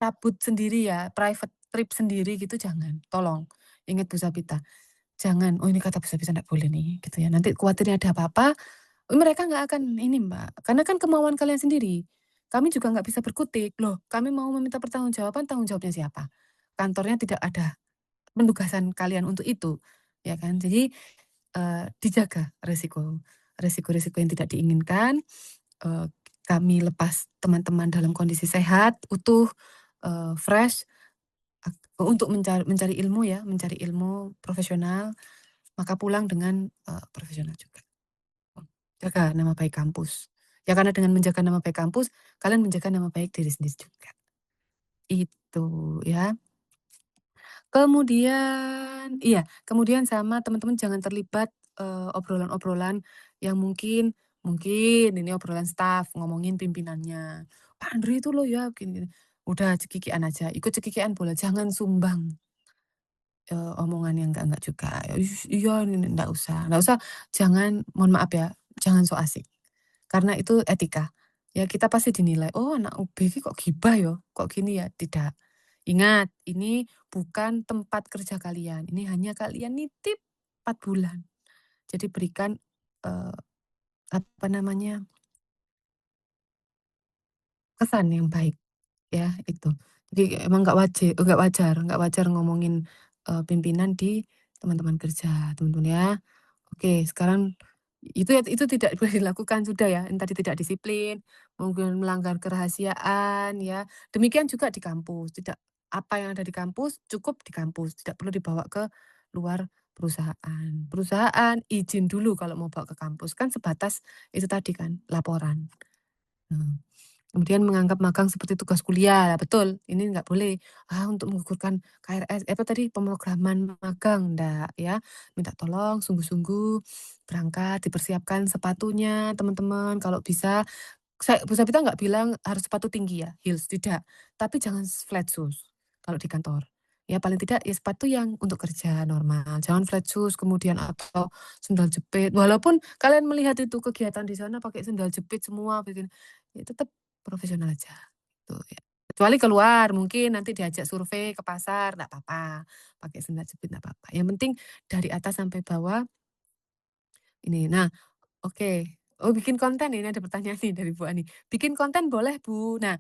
cabut sendiri ya, private trip sendiri gitu jangan, tolong. Ingat Bu Sapita, jangan, "Oh ini kata Bu Sapita nggak boleh nih," gitu ya. Nanti khawatirnya ada apa-apa, mereka nggak akan ini Mbak, karena kan kemauan kalian sendiri. Kami juga nggak bisa berkutik, "Loh kami mau meminta pertanggungjawaban, tanggung jawabnya siapa?" Kantornya tidak ada penugasan kalian untuk itu, ya kan. Jadi, dijaga resiko-resiko yang tidak diinginkan. Eee, Kami lepas teman-teman dalam kondisi sehat, utuh, fresh, untuk mencari ilmu ya, mencari ilmu profesional, maka pulang dengan, profesional juga. Jaga nama baik kampus. Ya karena dengan menjaga nama baik kampus, kalian menjaga nama baik diri sendiri juga. Itu ya. Kemudian sama teman-teman jangan terlibat, obrolan-obrolan yang mungkin ini obrolan staf ngomongin pimpinannya, "Pak Andre itu loh ya gini gini." Udah cekikian aja, ikut cekikian boleh, jangan sumbang, omongan yang enggak juga. Iya ini nggak usah, jangan mohon maaf ya, jangan so asik. Karena itu etika. Ya kita pasti dinilai, "Oh anak UB iki kok gibah ya, kok gini ya?" Tidak. Ingat, ini bukan tempat kerja kalian, ini hanya kalian nitip 4 bulan. Jadi berikan, eee, apa namanya, kesan yang baik ya, itu. Jadi emang nggak wajar ngomongin, pimpinan di teman-teman kerja, teman-teman ya. Oke, sekarang itu tidak boleh dilakukan sudah ya, yang tadi tidak disiplin, mungkin melanggar kerahasiaan ya. Demikian juga di kampus, tidak apa yang ada di kampus cukup di kampus, tidak perlu dibawa ke luar perusahaan. Perusahaan izin dulu kalau mau bawa ke kampus, kan sebatas itu tadi kan, laporan. Nah, kemudian menganggap magang seperti tugas kuliah, betul, ini nggak boleh. Untuk menggugurkan KRS, apa tadi, pemrograman magang, ndak ya. Minta tolong sungguh-sungguh berangkat, dipersiapkan sepatunya teman-teman, kalau bisa Bu Sabita nggak bilang harus sepatu tinggi ya, heels, tidak. Tapi jangan flat shoes kalau di kantor. Ya paling tidak ya sepatu yang untuk kerja normal, jangan flat shoes kemudian atau sendal jepit. Walaupun kalian melihat itu kegiatan di sana pakai sendal jepit semua bikin, ya tetap profesional aja, gitu ya. Kecuali keluar, mungkin nanti diajak survei ke pasar, nggak apa-apa. Pakai sendal jepit nggak apa-apa. Yang penting dari atas sampai bawah ini. Nah, oke. Oh, bikin konten ini ada pertanyaan nih dari Bu Ani. Bikin konten boleh, Bu. Nah,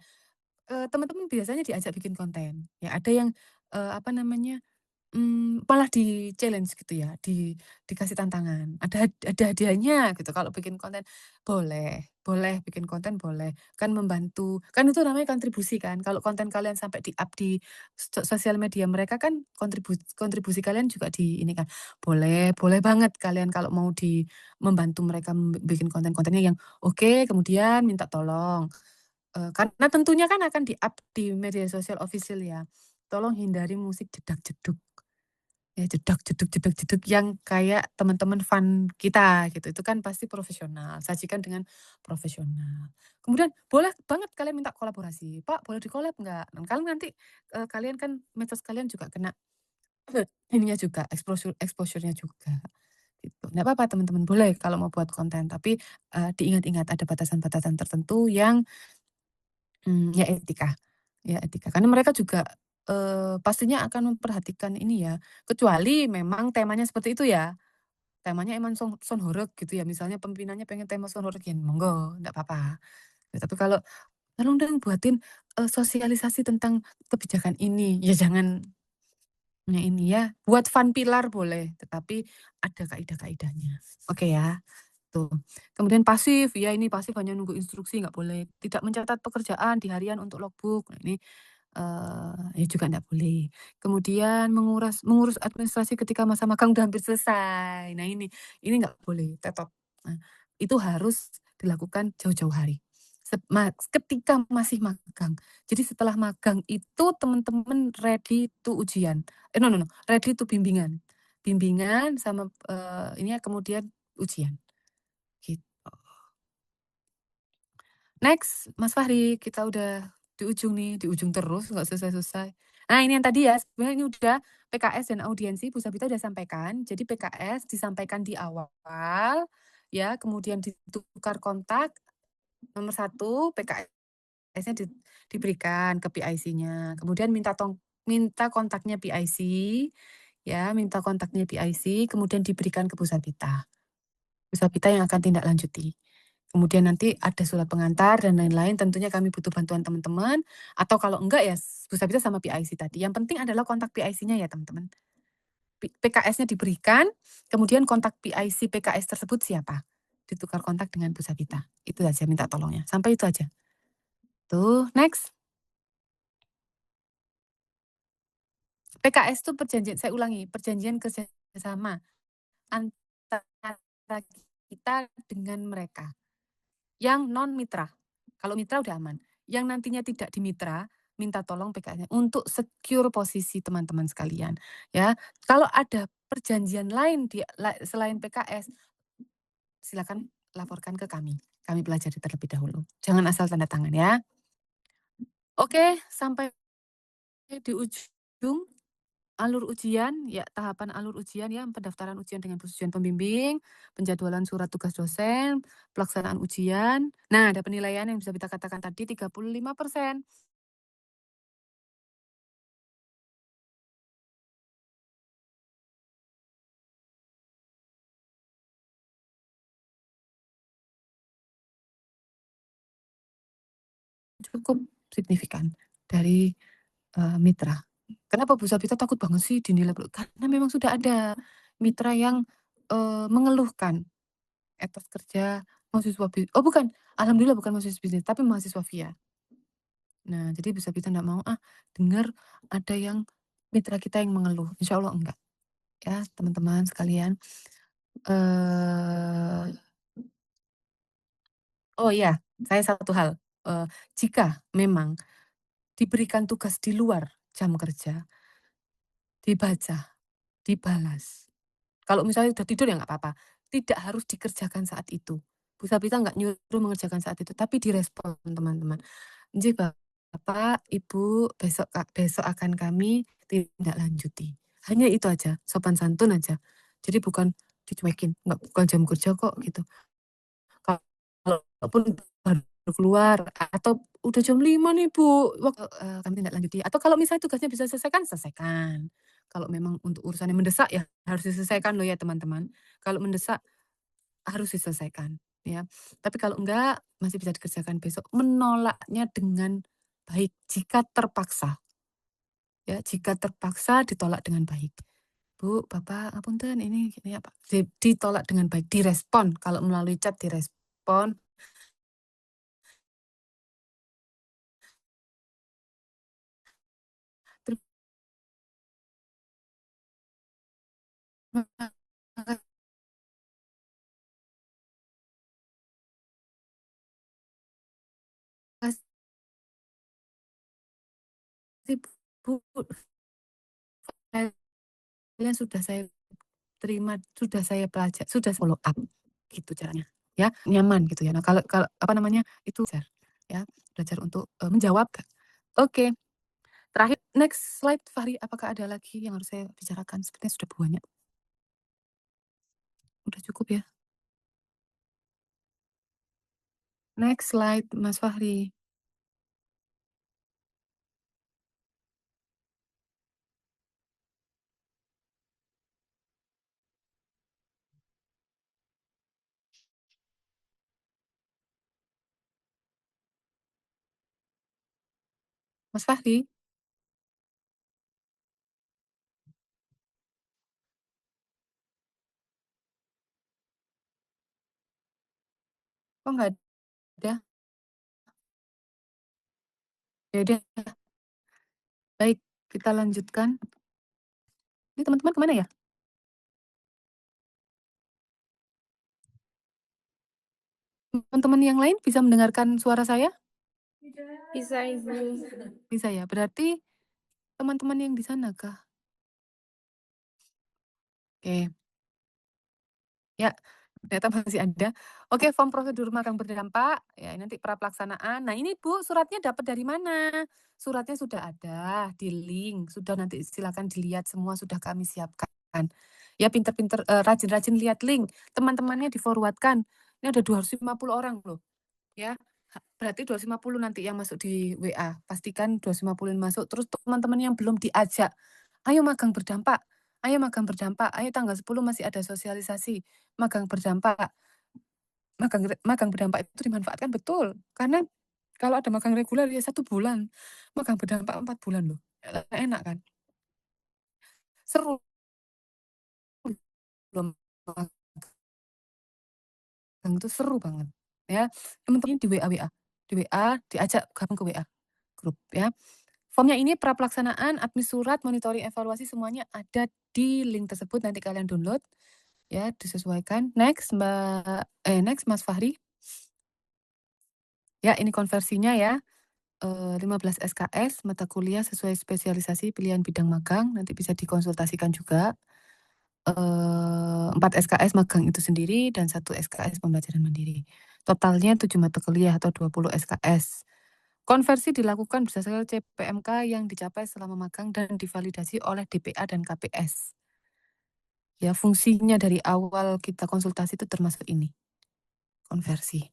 teman-teman biasanya diajak bikin konten. Ya, ada yang apa namanya? Malah di-challenge gitu ya, dikasih tantangan, ada hadiahnya gitu kalau bikin konten. Boleh bikin konten boleh, kan membantu, kan itu namanya kontribusi kan. Kalau konten kalian sampai di-up di sosial media mereka kan kontribusi kalian juga di ini kan. Boleh banget kalian kalau mau membantu mereka bikin konten-kontennya yang oke, kemudian minta tolong. Karena tentunya kan akan di-up di media sosial official ya. Tolong hindari musik jedag-jedug. Ya jedug yang kayak teman-teman fun kita gitu, itu kan pasti profesional, sajikan dengan profesional. Kemudian boleh banget kalian minta kolaborasi, "Pak boleh di-collab nggak?" Nah, kalau nanti, kalian kan medsos kalian juga kena ininya juga, exposure-nya juga, gitu. Nggak apa-apa teman-teman, boleh kalau mau buat konten, tapi, diingat-ingat ada batasan-batasan tertentu yang, ya etika. Karena mereka juga, pastinya akan memperhatikan ini ya, kecuali memang temanya seperti itu ya. Temanya emang sonhoreg gitu ya, misalnya pimpinannya pengen tema sonhoreg ya monggo, nggak apa-apa. Ya tapi kalau, "Tolong dong buatin, sosialisasi tentang kebijakan ini." Ya jangan ini ya, buat fun pilar boleh, tetapi ada kaidah-kaidahnya. Oke ya, tuh. Kemudian pasif, ya ini pasif hanya nunggu instruksi, nggak boleh. Tidak mencatat pekerjaan di harian untuk logbook. Nah ini ya juga nggak boleh. Kemudian mengurus administrasi ketika masa magang udah hampir selesai. Nah ini nggak boleh, tetap. Nah, itu harus dilakukan jauh-jauh hari. Ketika masih magang. Jadi setelah magang itu teman-teman ready to ujian. No, ready to bimbingan. Bimbingan sama, ini ya kemudian ujian, gitu. Next, Mas Fahri, kita udah di ujung nih, di ujung terus, nggak selesai-selesai. Nah, ini yang tadi ya, sebenarnya ini udah PKS dan audiensi, Bu Sabita udah sampaikan. Jadi PKS disampaikan di awal, ya, kemudian ditukar kontak. Nomor 1, PKS-nya diberikan ke PIC-nya. Kemudian minta kontaknya PIC, ya, minta kontaknya PIC, kemudian diberikan ke Bu Sabita. Bu Sabita yang akan tindak lanjuti. Kemudian nanti ada surat pengantar dan lain-lain, tentunya kami butuh bantuan teman-teman, atau kalau enggak ya Bu Sabita sama PIC tadi. Yang penting adalah kontak PIC-nya ya teman-teman. PKS-nya diberikan, kemudian kontak PIC PKS tersebut siapa? Ditukar kontak dengan Bu Sabita. Itu aja minta tolongnya, sampai itu aja. Tuh, next. PKS itu perjanjian, saya ulangi, perjanjian kerjasama antara kita dengan mereka. Yang non-mitra. Kalau mitra udah aman. Yang nantinya tidak di mitra, minta tolong PKS-nya untuk secure posisi teman-teman sekalian. Ya, kalau ada perjanjian lain selain PKS, silakan laporkan ke kami. Kami pelajari terlebih dahulu. Jangan asal tanda tangan ya. Oke, sampai di ujung alur ujian, ya tahapan alur ujian ya, pendaftaran ujian dengan persetujuan pembimbing, penjadwalan surat tugas dosen, pelaksanaan ujian. Nah, ada penilaian yang bisa kita katakan tadi 35%. Cukup signifikan dari mitra. Kenapa Bu Sabita takut banget sih dinilai? Karena memang sudah ada mitra yang mengeluhkan etos kerja mahasiswa oh bukan, alhamdulillah bukan mahasiswa bisnis, tapi mahasiswa via. Nah, jadi Bu Sabita nggak mau dengar ada yang mitra kita yang mengeluh. Insya Allah enggak. Ya, teman-teman sekalian. Oh iya, saya satu hal. Jika memang diberikan tugas di luar jam kerja, dibaca, dibalas. Kalau misalnya udah tidur ya nggak apa-apa. Tidak harus dikerjakan saat itu. Bu Sabita nggak nyuruh mengerjakan saat itu, tapi direspon teman-teman. "Nggih Bapak, Ibu, besok akan kami tindak lanjuti." Hanya itu aja, sopan santun aja. Jadi bukan dicuekin, bukan jam kerja kok gitu. Kalaupun baru keluar atau udah jam 5 nih Bu, kami tindak lanjuti. Atau kalau misalnya tugasnya bisa selesaikan, selesaikan. Kalau memang untuk urusan yang mendesak ya harus diselesaikan loh ya teman-teman. Kalau mendesak harus diselesaikan ya. Tapi kalau enggak masih bisa dikerjakan besok. Menolaknya dengan baik jika terpaksa. Ya, jika terpaksa ditolak dengan baik. Bu, Bapak, ngapunten ini ya Pak. Ditolak dengan baik, direspon. Kalau melalui chat direspon. Terima kasih Bu. Kalian sudah saya terima, sudah saya pelajari, sudah follow up. Gitu caranya. Ya, nyaman gitu ya. Nah, kalau kalau apa namanya? Itu ya, belajar untuk menjawab. Oke. Terakhir next slide Fahri, apakah ada lagi yang harus saya bicarakan? Sepertinya sudah banyak. Udah cukup ya. Next slide Mas Fahri. Mas Fahri, kok nggak ada? Ya udah, baik, kita lanjutkan. Ini teman-teman kemana ya? Teman-teman yang lain bisa mendengarkan suara saya? Bisa Ibu. Bisa ya, berarti teman-teman yang di sana kah? Oke. Ya, ternyata masih ada. Oke, form prosedur magang berdampak, ya nanti pelaksanaan. Nah ini Bu, suratnya dapat dari mana? Suratnya sudah ada di link, sudah nanti silakan dilihat semua sudah kami siapkan. Ya pinter-pinter, rajin-rajin lihat link, teman-temannya di-forward-kan. Ini ada 250 orang loh, ya. Berarti 250 nanti yang masuk di WA. Pastikan 250 yang masuk, terus teman-teman yang belum diajak, ayo magang berdampak. Ayo magang berdampak, ayo tanggal 10 masih ada sosialisasi, magang berdampak. Magang berdampak itu dimanfaatkan betul, karena kalau ada magang reguler ya 1 bulan, magang berdampak 4 bulan loh, enak kan? Seru loh magang itu seru banget, ya. Teman-teman di WA diajak gabung ke WA grup ya. Formnya ini pelaksanaan, admin surat, monitoring, evaluasi semuanya ada di link tersebut, nanti kalian download. Ya, disesuaikan. Next, next Mas Fahri. Ya, ini konversinya ya. 15 SKS, mata kuliah sesuai spesialisasi pilihan bidang magang, nanti bisa dikonsultasikan juga. 4 SKS magang itu sendiri dan 1 SKS pembelajaran mandiri. Totalnya 7 mata kuliah atau 20 SKS. Konversi dilakukan berdasarkan CPMK yang dicapai selama magang dan divalidasi oleh DPA dan KPS. Ya, fungsinya dari awal kita konsultasi itu termasuk ini, konversi.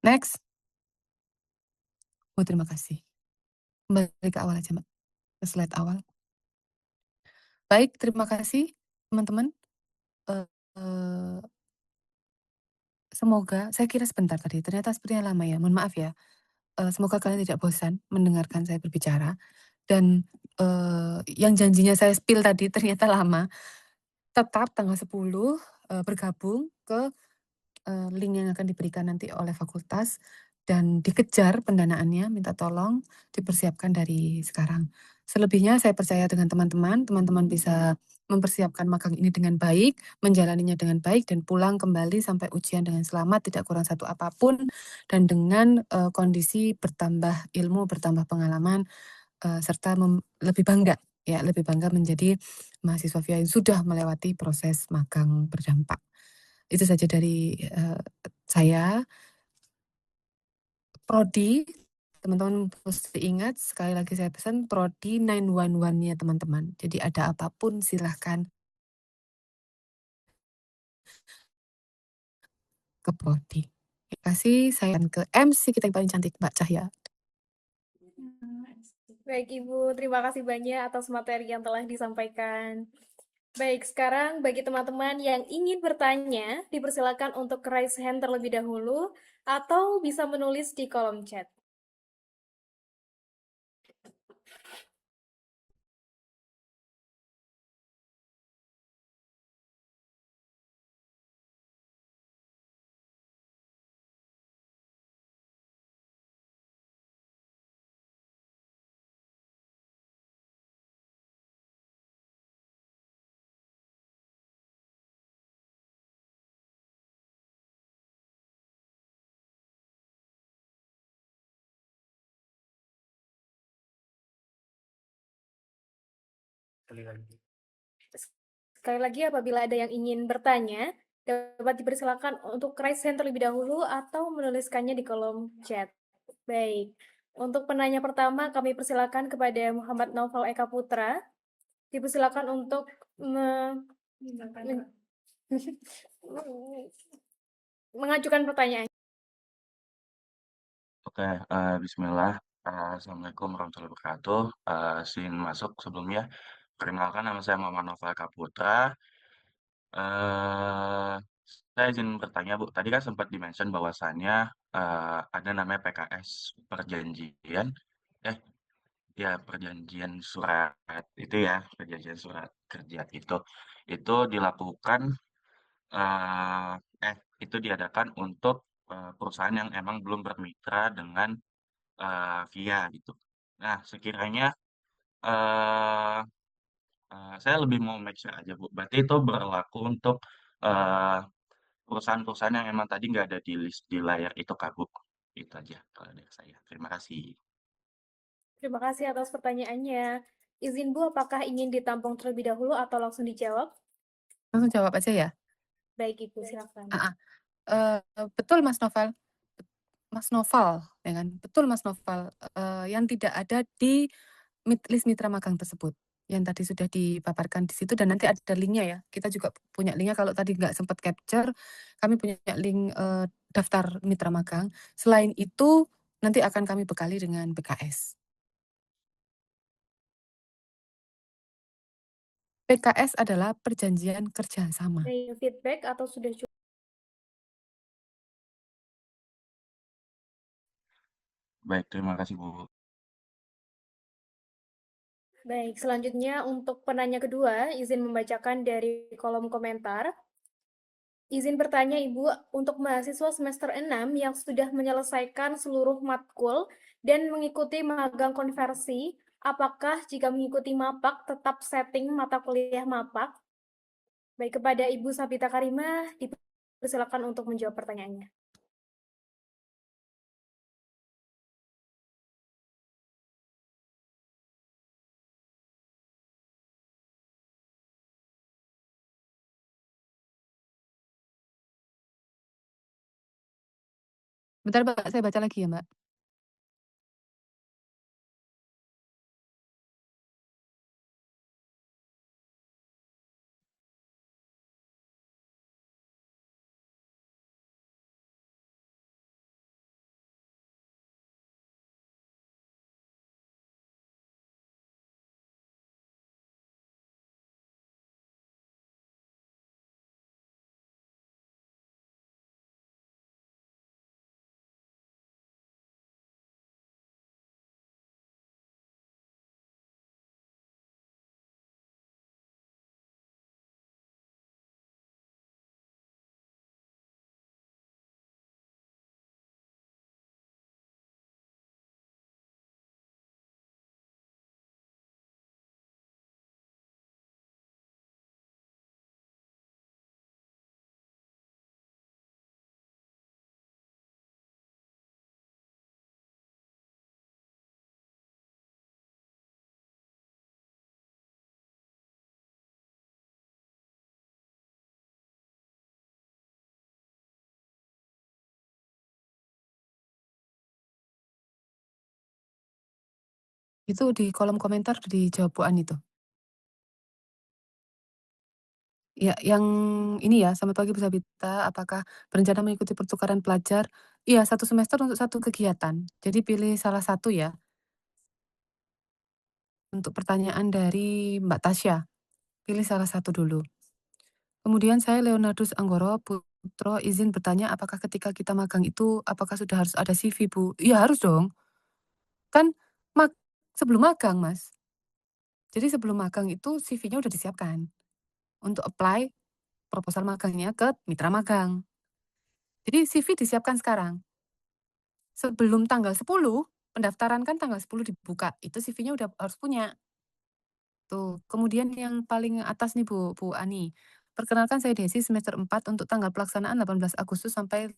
Next. Oh, terima kasih. Kembali ke awal aja, Mbak. Ke slide awal. Baik, terima kasih teman-teman. Semoga saya kira sebentar tadi, ternyata sepertinya lama ya, mohon maaf ya. Semoga kalian tidak bosan mendengarkan saya berbicara dan, yang janjinya saya spill tadi ternyata lama. Tetap tanggal 10, bergabung ke link yang akan diberikan nanti oleh fakultas dan dikejar pendanaannya, minta tolong dipersiapkan dari sekarang. Selebihnya saya percaya dengan teman-teman, teman-teman bisa mempersiapkan magang ini dengan baik, menjalaninya dengan baik dan pulang kembali sampai ujian dengan selamat, tidak kurang satu apapun dan dengan kondisi bertambah ilmu, bertambah pengalaman, serta lebih bangga menjadi mahasiswa VIA yang sudah melewati proses magang berdampak. Itu saja dari saya. Prodi, teman-teman mesti ingat, sekali lagi saya pesan, prodi 911-nya teman-teman. Jadi ada apapun silahkan ke prodi. Terima kasih, saya ke MC kita yang paling cantik, Mbak Cahya. Baik Ibu, terima kasih banyak atas materi yang telah disampaikan. Baik, sekarang bagi teman-teman yang ingin bertanya, dipersilakan untuk raise hand terlebih dahulu atau bisa menulis di kolom chat. Sekali lagi, apabila ada yang ingin bertanya, dapat dipersilakan untuk raise hand terlebih dahulu atau menuliskannya di kolom chat. Baik, untuk penanya pertama kami persilakan kepada Muhammad Naufal Eka Putra. Dipersilakan untuk mengajukan pertanyaan. Oke, bismillah. Assalamualaikum warahmatullahi wabarakatuh. Izin masuk sebelumnya. Perkenalkan nama saya Muhammad Noval Kaputra. Eh, saya izin bertanya, Bu. Tadi kan sempat dimention bahwasannya ada namanya PKS perjanjian, eh, ya perjanjian surat itu ya, perjanjian surat kerja itu dilakukan, eh, eh, itu diadakan untuk perusahaan yang emang belum bermitra dengan via gitu. Nah, sekiranya, eee saya lebih mau make sure aja, Bu. Berarti itu berlaku untuk, eee, perusahaan-perusahaan yang emang tadi nggak ada di list di layar itu Kak, Bu? Itu aja kalau dari saya. Terima kasih. Terima kasih atas pertanyaannya. Izin Bu, apakah ingin ditampung terlebih dahulu atau langsung dijawab? Langsung jawab aja ya. Baik Ibu, silakan. Betul Mas Noval, Mas Noval, ya kan? Betul Mas Noval, yang tidak ada di list mitra magang tersebut, yang tadi sudah dipaparkan di situ dan nanti ada linknya ya. Kita juga punya linknya kalau tadi nggak sempat capture, kami punya link daftar mitra magang. Selain itu, nanti akan kami bekali dengan PKS. PKS adalah perjanjian kerjasama. Ada feedback atau sudah cukup? Baik, terima kasih, Bu. Baik, selanjutnya untuk penanya kedua, izin membacakan dari kolom komentar. Izin bertanya Ibu, untuk mahasiswa semester 6 yang sudah menyelesaikan seluruh matkul dan mengikuti magang konversi, apakah jika mengikuti MAPAK tetap setting mata kuliah MAPAK? Baik, kepada Ibu Sabita Karimah, dipersilakan untuk menjawab pertanyaannya. Bentar Mbak, saya baca lagi ya Mbak. Itu di kolom komentar dijawab Bu Ani itu. Ya, yang ini ya, selamat pagi Bu Sabita, apakah berencana mengikuti pertukaran pelajar? Iya, 1 semester untuk 1 kegiatan. Jadi pilih salah satu ya. Untuk pertanyaan dari Mbak Tasya, pilih salah satu dulu. Kemudian saya Leonardus Anggoro Putro izin bertanya apakah ketika kita magang itu apakah sudah harus ada CV, Bu? Iya, harus dong. Kan sebelum magang, Mas. Jadi sebelum magang itu CV-nya udah disiapkan untuk apply proposal magangnya ke mitra magang. Jadi CV disiapkan sekarang. Sebelum tanggal 10, pendaftaran kan tanggal 10 dibuka, itu CV-nya udah harus punya. Tuh, kemudian yang paling atas nih Bu Ani. Perkenalkan saya Desi semester 4 untuk tanggal pelaksanaan 18 Agustus sampai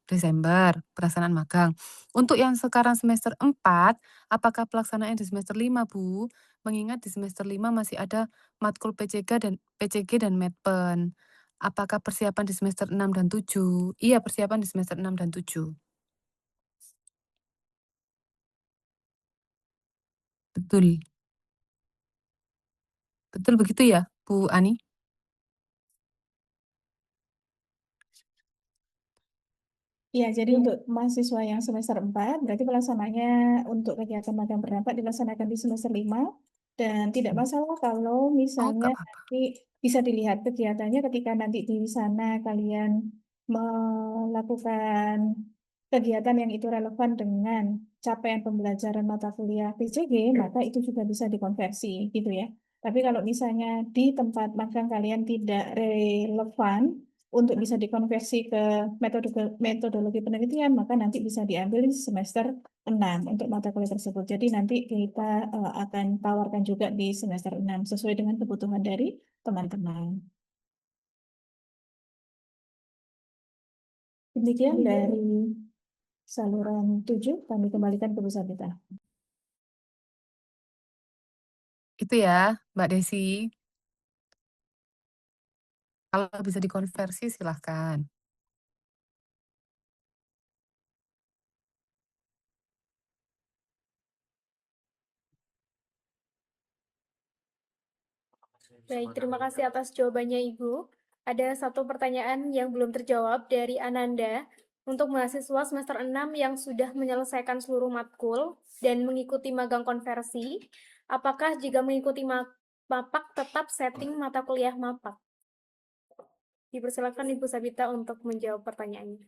Desember pelaksanaan magang. Untuk yang sekarang semester 4, apakah pelaksanaan di semester 5, Bu? Mengingat di semester 5 masih ada matkul PCG dan Medpen. Apakah persiapan di semester 6 dan 7? Iya, persiapan di semester 6 dan 7. Betul. Betul begitu ya, Bu Ani? Ya, jadi untuk mahasiswa yang semester 4, berarti pelaksananya untuk kegiatan magang berdampak dilaksanakan di semester 5, dan tidak masalah kalau Oh, misalnya nggak apa-apa. nanti bisa dilihat kegiatannya ketika nanti di sana kalian melakukan kegiatan yang itu relevan dengan capaian pembelajaran mata kuliah PCG, maka itu juga bisa dikonversi gitu ya. Tapi kalau misalnya di tempat magang kalian tidak relevan untuk bisa dikonversi ke metodologi penelitian, maka nanti bisa diambil di semester 6 untuk mata kuliah tersebut. Jadi nanti kita akan tawarkan juga di semester 6 sesuai dengan kebutuhan dari teman-teman. Demikian dari saluran 7, kami kembalikan ke Bu Sabita. Itu ya, Mbak Desi. Kalau bisa dikonversi silahkan. Baik, terima kasih atas jawabannya Ibu. Ada satu pertanyaan yang belum terjawab dari Ananda. Untuk mahasiswa semester 6 yang sudah menyelesaikan seluruh matkul dan mengikuti magang konversi, apakah jika mengikuti MAPAK tetap setting mata kuliah MAPAK? Dipersilakan Ibu Sabita untuk menjawab pertanyaannya.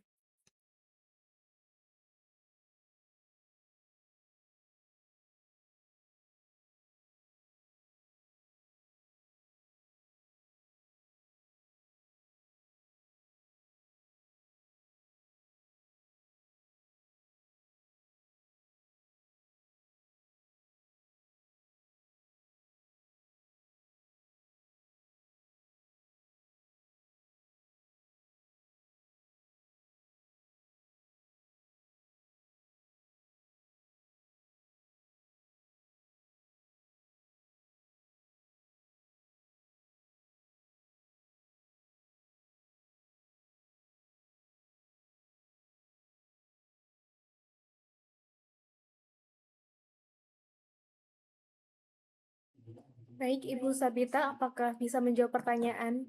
Baik, Ibu Sabita, apakah bisa menjawab pertanyaan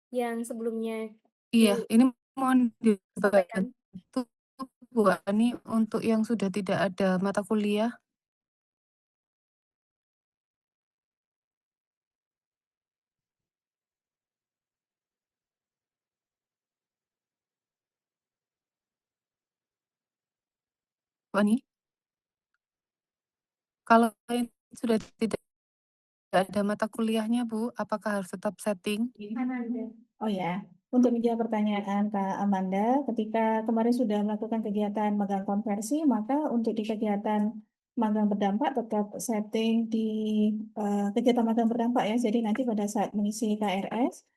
yang sebelumnya Iya, ini mohon disampaikan? dibantu Bu Ani untuk yang sudah tidak ada mata kuliah. Bu Ani, kalau yang sudah tidak ada mata kuliahnya Bu, apakah harus tetap setting? Oh ya, untuk menjawab pertanyaan Kak Amanda, ketika kemarin sudah melakukan kegiatan magang konversi, maka untuk di kegiatan magang berdampak tetap setting di kegiatan magang berdampak ya. Jadi nanti pada saat mengisi KRS,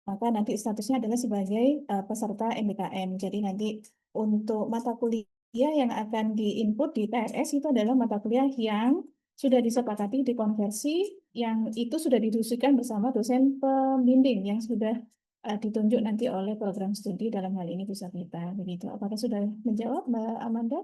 maka nanti statusnya adalah sebagai peserta MBKM. Jadi nanti untuk mata kuliah yang akan diinput di KRS itu adalah mata kuliah yang sudah disepakati dikonversi, yang itu sudah didiskusikan bersama dosen pembimbing yang sudah ditunjuk nanti oleh program studi dalam hal ini bisa kita begitu. Apakah sudah menjawab Mbak Amanda?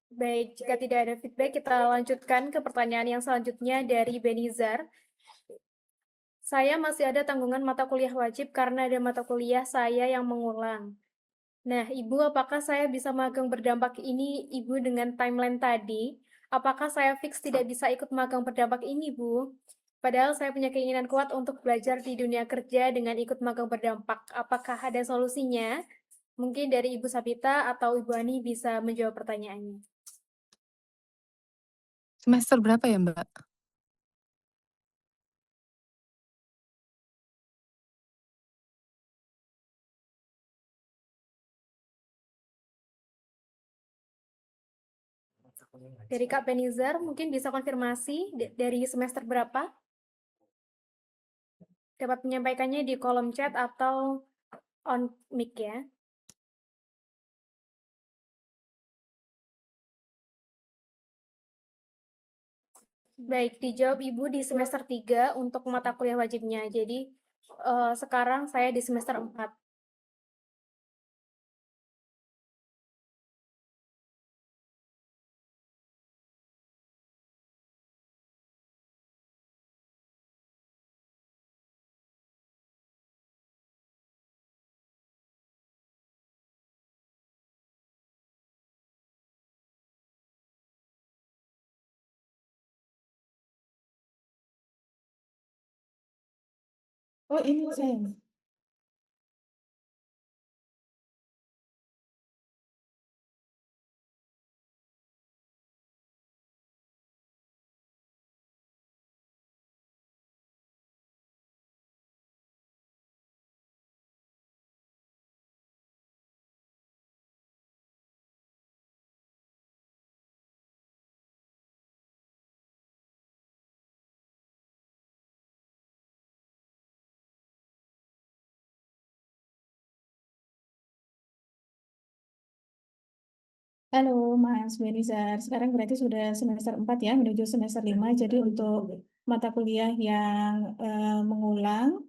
Baik, jika tidak ada feedback, kita lanjutkan ke pertanyaan yang selanjutnya dari Benizar. Saya masih ada tanggungan mata kuliah wajib karena ada mata kuliah saya yang mengulang. Nah, Ibu, apakah saya bisa magang berdampak ini, Ibu, dengan timeline tadi? Apakah saya fix tidak bisa ikut magang berdampak ini, Bu? Padahal saya punya keinginan kuat untuk belajar di dunia kerja dengan ikut magang berdampak. Apakah ada solusinya? Mungkin dari Ibu Sapita atau Ibu Ani bisa menjawab pertanyaannya. Semester berapa ya, Mbak? Dari Kak Benizar, mungkin bisa konfirmasi dari semester berapa? Dapat menyampaikannya di kolom chat atau on mic ya. Baik, dijawab Ibu di semester 3 untuk mata kuliah wajibnya. Jadi sekarang saya di semester 4. Oh, ini saya. Halo Mas Benizar, sekarang berarti sudah semester 4 ya, menuju semester 5. Jadi untuk mata kuliah yang mengulang,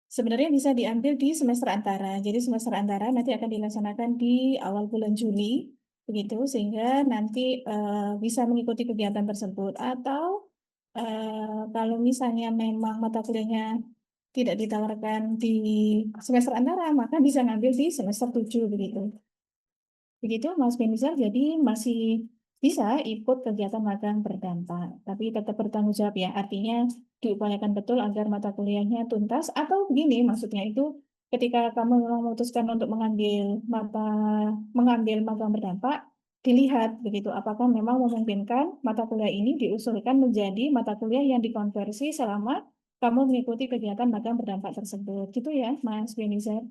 sebenarnya bisa diambil di semester antara. Jadi semester antara nanti akan dilaksanakan di awal bulan Juli, begitu, sehingga nanti bisa mengikuti kegiatan tersebut. Atau kalau misalnya memang mata kuliahnya tidak ditawarkan di semester antara, maka bisa ngambil di semester 7, begitu. Begitu Mas Benizar, jadi masih bisa ikut kegiatan magang berdampak, tapi tetap bertanggung jawab ya. Artinya diupayakan betul agar mata kuliahnya tuntas, atau begini maksudnya itu ketika kamu memang memutuskan untuk mengambil magang berdampak, dilihat begitu apakah memang memungkinkan mata kuliah ini diusulkan menjadi mata kuliah yang dikonversi selama kamu mengikuti kegiatan magang berdampak tersebut. Gitu ya Mas Benizar.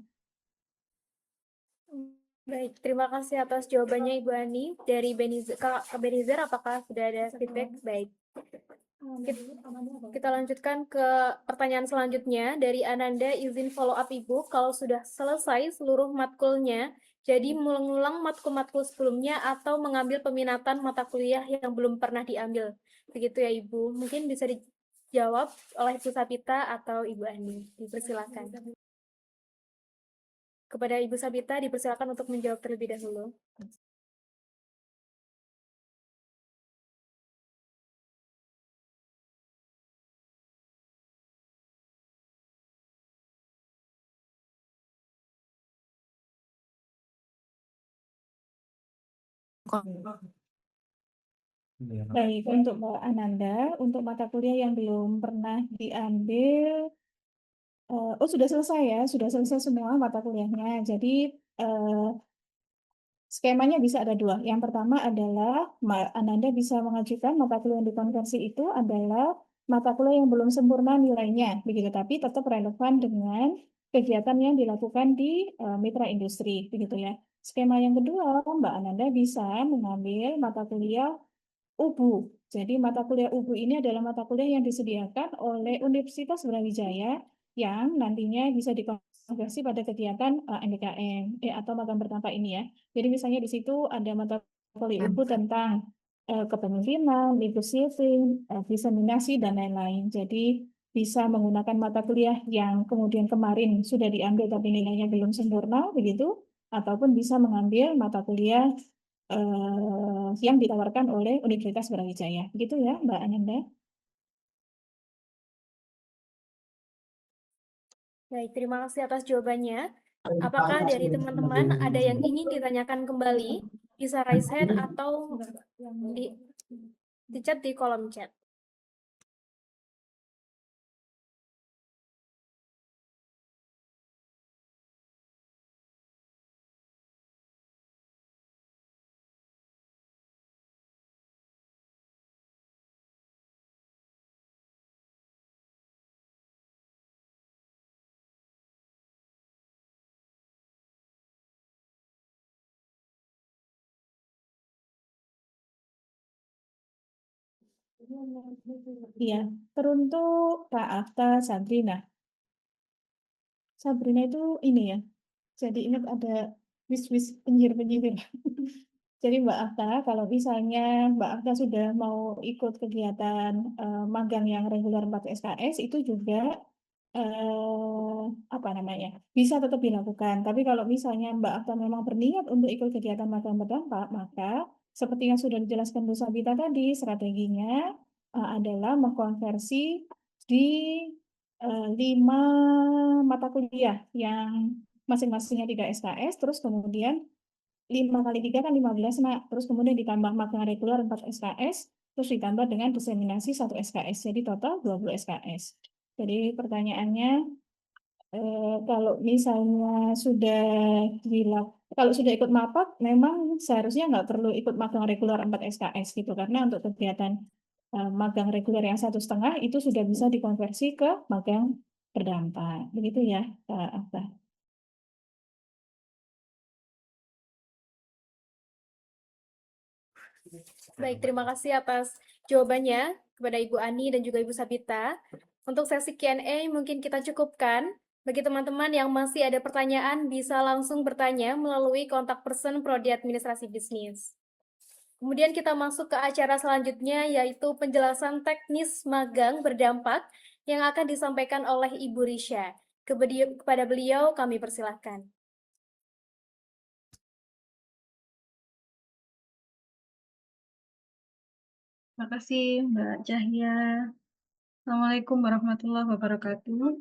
Baik, terima kasih atas jawabannya Ibu Ani. Dari Benizar, Kak Benizar, apakah sudah ada feedback? Baik. Kita lanjutkan ke pertanyaan selanjutnya. Dari Ananda, izin follow up Ibu. Kalau sudah selesai seluruh matkulnya, jadi mengulang matkul-matkul sebelumnya atau mengambil peminatan mata kuliah yang belum pernah diambil. Begitu ya Ibu. Mungkin bisa dijawab oleh Ibu Sapita atau Ibu Ani. Dipersilakan. Kepada Ibu Sabita, dipersilakan untuk menjawab terlebih dahulu. Baik, untuk Mbak Ananda, untuk mata kuliah yang belum pernah diambil, sudah selesai ya, sudah selesai semua mata kuliahnya. Jadi skemanya bisa ada dua. Yang pertama adalah Mbak Ananda bisa mengajukan mata kuliah yang dikonversi itu adalah mata kuliah yang belum sempurna nilainya, begitu. Tapi tetap relevan dengan kegiatan yang dilakukan di mitra industri, begitu ya. Skema yang kedua, Mbak Ananda bisa mengambil mata kuliah UBU. Jadi mata kuliah UBU ini adalah mata kuliah yang disediakan oleh Universitas Brawijaya yang nantinya bisa dikonversi pada kegiatan MBKM atau magang berdampak ini ya. Jadi misalnya di situ ada mata kuliah UBU tentang kepemimpinan, leadership, diseminasi dan lain-lain. Jadi bisa menggunakan mata kuliah yang kemudian kemarin sudah diambil tapi nilainya belum sempurna begitu, ataupun bisa mengambil mata kuliah yang ditawarkan oleh Universitas Brawijaya. Begitu ya, Mbak Ananda. Baik, terima kasih atas jawabannya. Apakah dari teman-teman ada yang ingin ditanyakan kembali? Bisa raise hand atau di, di chat di kolom chat. Iya, teruntuk Kak Afta Sabrina. Sabrina itu ini ya, jadi ingat ada wis-wis penyihir-penyihir. Jadi Mbak Afta, kalau misalnya Mbak Afta sudah mau ikut kegiatan magang yang reguler 4 SKS, itu juga apa namanya, bisa tetap dilakukan. Tapi kalau misalnya Mbak Afta memang berniat untuk ikut kegiatan magang berdampak, maka seperti yang sudah dijelaskan Bu Sabita tadi, strateginya adalah mengkonversi di 5 mata kuliah yang masing-masingnya 3 SKS, terus kemudian 5 kali 3 kan 15 nak, terus kemudian ditambah magang reguler 4 SKS, terus ditambah dengan diseminasi 1 SKS, jadi total 20 SKS. Jadi pertanyaannya, kalau misalnya sudah kalau sudah ikut MAPAK, memang seharusnya nggak perlu ikut magang reguler 4 SKS gitu, karena untuk kegiatan magang reguler yang 1,5 itu sudah bisa dikonversi ke magang berdampak. Begitu ya, Kak Afta. Baik, terima kasih atas jawabannya kepada Ibu Ani dan juga Ibu Sabita. Untuk sesi Q&A mungkin kita cukupkan. Bagi teman-teman yang masih ada pertanyaan, bisa langsung bertanya melalui kontak person Prodi Administrasi Bisnis. Kemudian kita masuk ke acara selanjutnya, yaitu penjelasan teknis magang berdampak yang akan disampaikan oleh Ibu Risha. Kepada beliau kami persilahkan. Terima kasih Mbak Cahya. Assalamualaikum warahmatullahi wabarakatuh.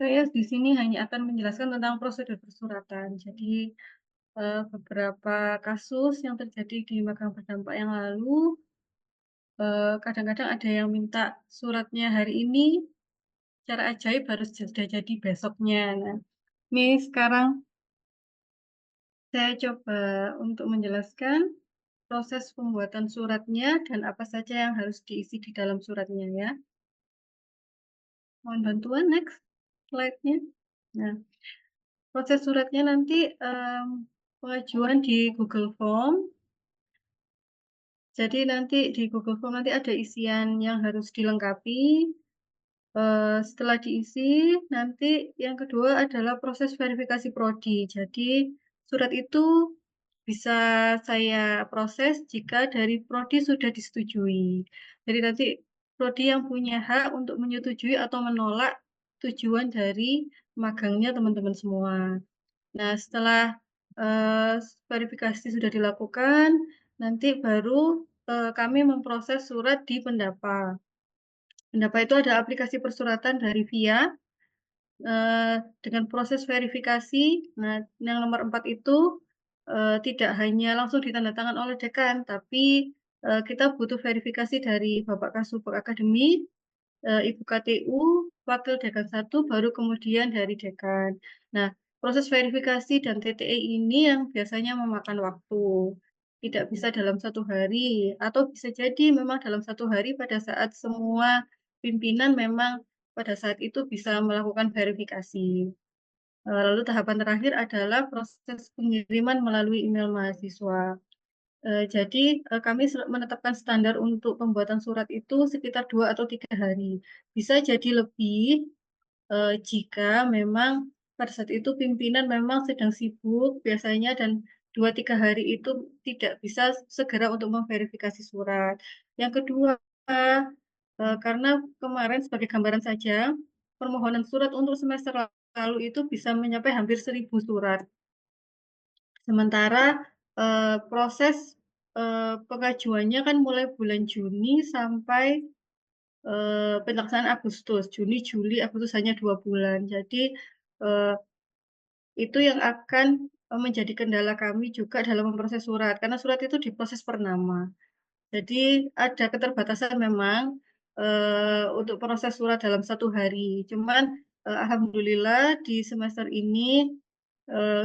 Saya di sini hanya akan menjelaskan tentang prosedur persuratan. Jadi beberapa kasus yang terjadi di magang berdampak yang lalu, kadang-kadang ada yang minta suratnya hari ini, secara ajaib harus sudah jadi besoknya. Nah, ini sekarang saya coba untuk menjelaskan proses pembuatan suratnya dan apa saja yang harus diisi di dalam suratnya ya. Mohon bantuan next slide-nya. Nah, proses suratnya nanti pengajuan di Google Form. Jadi nanti di Google Form nanti ada isian yang harus dilengkapi. Setelah diisi, nanti yang kedua adalah proses verifikasi prodi. Jadi surat itu bisa saya proses jika dari prodi sudah disetujui. Jadi nanti prodi yang punya hak untuk menyetujui atau menolak tujuan dari magangnya teman-teman semua. Nah, setelah verifikasi sudah dilakukan, nanti baru kami memproses surat di Pendapa. Pendapa itu ada aplikasi persuratan dari VIA dengan proses verifikasi. Nah, yang nomor 4 itu tidak hanya langsung ditandatangan oleh dekan, tapi kita butuh verifikasi dari Bapak Kasubag Akademik, Ibu KTU, Wakil Dekan 1, baru kemudian dari dekan. Nah, proses verifikasi dan TTE ini yang biasanya memakan waktu. Tidak bisa dalam 1 hari, atau bisa jadi memang dalam 1 hari pada saat semua pimpinan memang pada saat itu bisa melakukan verifikasi. Lalu tahapan terakhir adalah proses pengiriman melalui email mahasiswa. Jadi kami menetapkan standar untuk pembuatan surat itu sekitar 2 atau 3 hari. Bisa jadi lebih jika memang pada saat itu pimpinan memang sedang sibuk biasanya dan 2-3 hari itu tidak bisa segera untuk memverifikasi surat. Yang kedua, karena kemarin sebagai gambaran saja, permohonan surat untuk semester lalu itu bisa mencapai hampir 1.000 surat. Sementara proses pengajuannya kan mulai bulan Juni sampai pelaksanaan Agustus. Juni, Juli, Agustus hanya 2 bulan. Jadi eh, itu yang akan menjadi kendala kami juga dalam memproses surat, karena surat itu diproses per nama. Jadi ada keterbatasan memang untuk proses surat dalam 1 hari. Cuman alhamdulillah di semester ini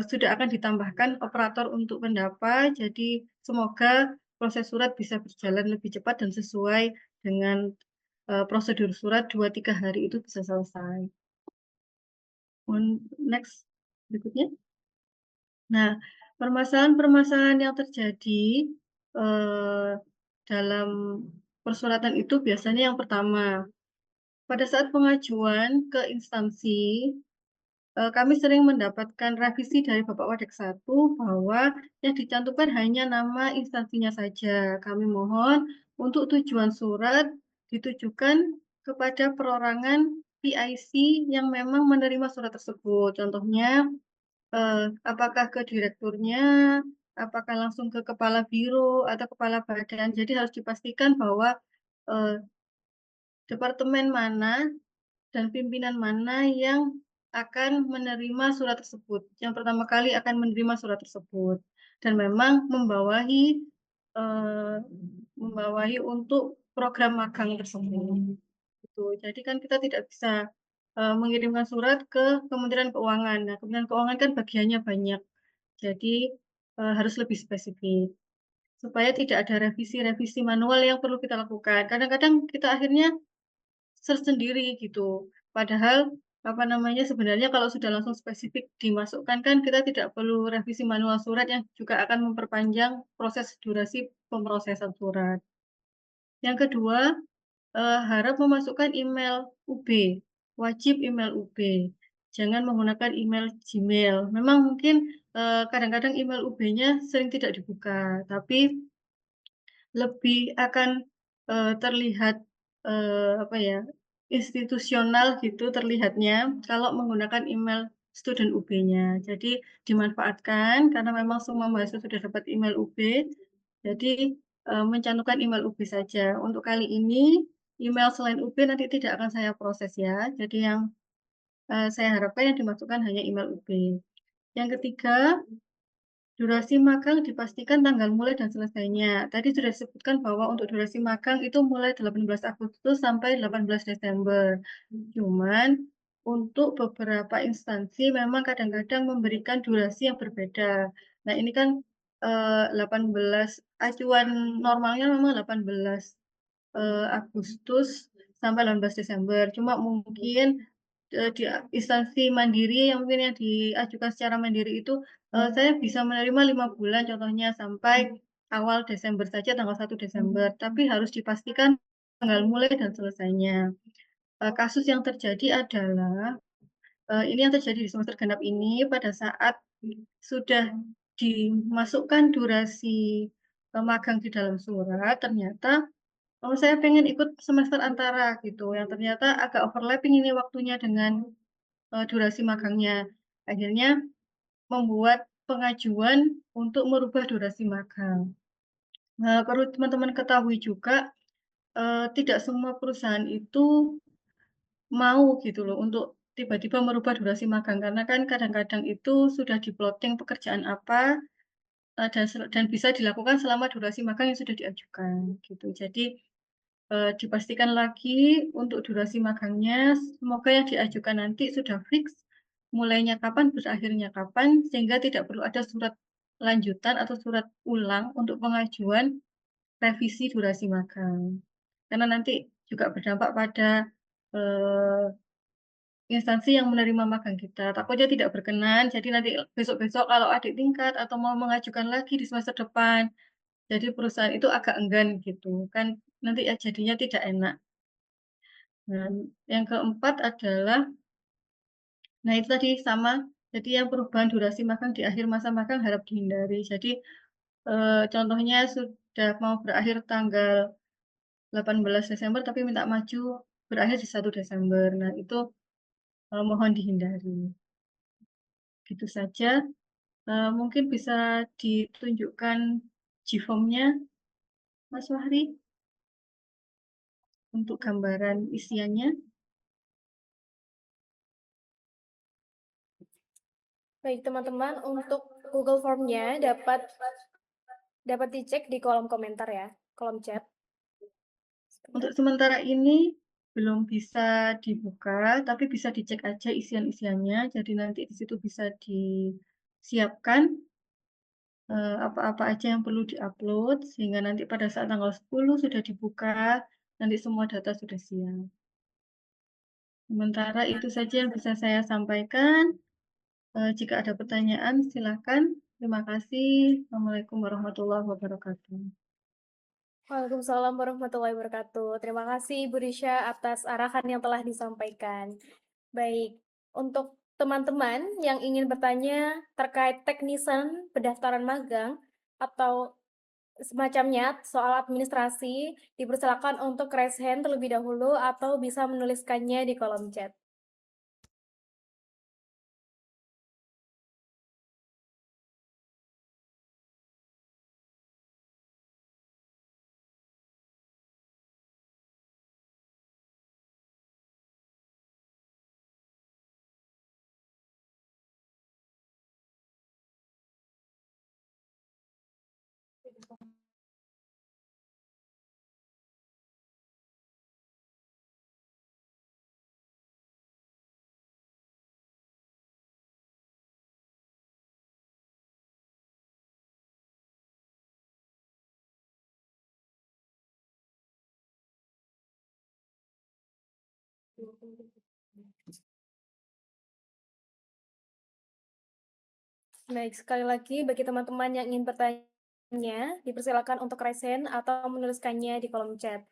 sudah akan ditambahkan operator untuk pendapa. Jadi semoga proses surat bisa berjalan lebih cepat dan sesuai dengan prosedur surat 2-3 hari itu bisa selesai. Next, berikutnya. Nah, permasalahan-permasalahan yang terjadi eh, dalam persuratan itu biasanya yang pertama, pada saat pengajuan ke instansi, kami sering mendapatkan revisi dari Bapak Wadek 1 bahwa yang dicantumkan hanya nama instansinya saja. Kami mohon untuk tujuan surat ditujukan kepada perorangan PIC yang memang menerima surat tersebut. Contohnya, apakah ke direkturnya, apakah langsung ke kepala biro atau kepala badan. Jadi harus dipastikan bahwa eh, departemen mana dan pimpinan mana yang akan menerima surat tersebut. Yang pertama kali akan menerima surat tersebut dan memang membawahi untuk program magang tersebut. Gitu. Jadi kan kita tidak bisa mengirimkan surat ke Kementerian Keuangan. Nah, Kementerian Keuangan kan bagiannya banyak. Jadi harus lebih spesifik supaya tidak ada revisi-revisi manual yang perlu kita lakukan. Kadang-kadang kita akhirnya search sendiri gitu. Padahal apa namanya sebenarnya kalau sudah langsung spesifik dimasukkan kan kita tidak perlu revisi manual surat yang juga akan memperpanjang proses durasi pemrosesan surat. Yang kedua, harap memasukkan email UB, wajib email UB. Jangan menggunakan email Gmail. Memang mungkin kadang-kadang email UB-nya sering tidak dibuka, tapi lebih akan terlihat apa ya institusional gitu terlihatnya kalau menggunakan email student UB-nya. Jadi dimanfaatkan karena memang semua mahasiswa sudah dapat email UB. Jadi mencantumkan email UB saja. Untuk kali ini email selain UB nanti tidak akan saya proses ya. Jadi yang saya harapkan yang dimasukkan hanya email UB. Yang ketiga, durasi magang dipastikan tanggal mulai dan selesainya. Tadi sudah disebutkan bahwa untuk durasi magang itu mulai 18 Agustus sampai 18 Desember. Cuman untuk beberapa instansi memang kadang-kadang memberikan durasi yang berbeda. Nah, ini kan 18 acuan normalnya memang 18 Agustus sampai 18 Desember. Cuma mungkin di instansi mandiri yang mungkin yang diajukan secara mandiri itu saya bisa menerima 5 bulan contohnya sampai awal Desember saja tanggal 1 Desember. Tapi harus dipastikan tanggal mulai dan selesainya. Kasus yang terjadi adalah ini yang terjadi di semester genap ini pada saat sudah dimasukkan durasi magang di dalam surat, ternyata saya pengen ikut semester antara gitu, yang ternyata agak overlapping ini waktunya dengan durasi magangnya. Akhirnya membuat pengajuan untuk merubah durasi magang. Nah, perlu teman-teman ketahui juga, tidak semua perusahaan itu mau gitu loh untuk tiba-tiba merubah durasi magang karena kan kadang-kadang itu sudah di-plotting pekerjaan apa dan bisa dilakukan selama durasi magang yang sudah diajukan gitu. Jadi dipastikan lagi untuk durasi magangnya semoga yang diajukan nanti sudah fix mulainya kapan berakhirnya kapan sehingga tidak perlu ada surat lanjutan atau surat ulang untuk pengajuan revisi durasi magang. Karena nanti juga berdampak pada eh, instansi yang menerima magang kita. Takutnya tidak berkenan, jadi nanti besok-besok kalau adik tingkat atau mau mengajukan lagi di semester depan, jadi perusahaan itu agak enggan gitu, kan nanti ya jadinya tidak enak. Nah, yang keempat adalah, nah itu tadi sama, jadi yang perubahan durasi magang di akhir masa magang harap dihindari. Jadi contohnya sudah mau berakhir tanggal 18 Desember tapi minta maju berakhir di 1 Desember. Nah, itu mohon dihindari. Gitu saja. Mungkin bisa ditunjukkan GFOM-nya, Mas Wahri, untuk gambaran isiannya. Baik, teman-teman, untuk Google Form-nya dapat dicek di kolom komentar ya, kolom chat. Untuk sementara ini belum bisa dibuka, tapi bisa dicek aja isian-isiannya. Jadi nanti di situ bisa disiapkan apa-apa aja yang perlu diupload, sehingga nanti pada saat tanggal 10 sudah dibuka, nanti semua data sudah siap. Sementara itu saja yang bisa saya sampaikan. Jika ada pertanyaan, silakan. Terima kasih. Assalamualaikum warahmatullahi wabarakatuh. Waalaikumsalam warahmatullahi wabarakatuh. Terima kasih Ibu Risha atas arahan yang telah disampaikan. Baik, untuk teman-teman yang ingin bertanya terkait teknisan pendaftaran magang atau semacamnya soal administrasi, dipersilakan untuk raise hand terlebih dahulu atau bisa menuliskannya di kolom chat. Baik, sekali lagi bagi teman-teman yang ingin bertanya, dipersilakan untuk raise hand atau menuliskannya di kolom chat.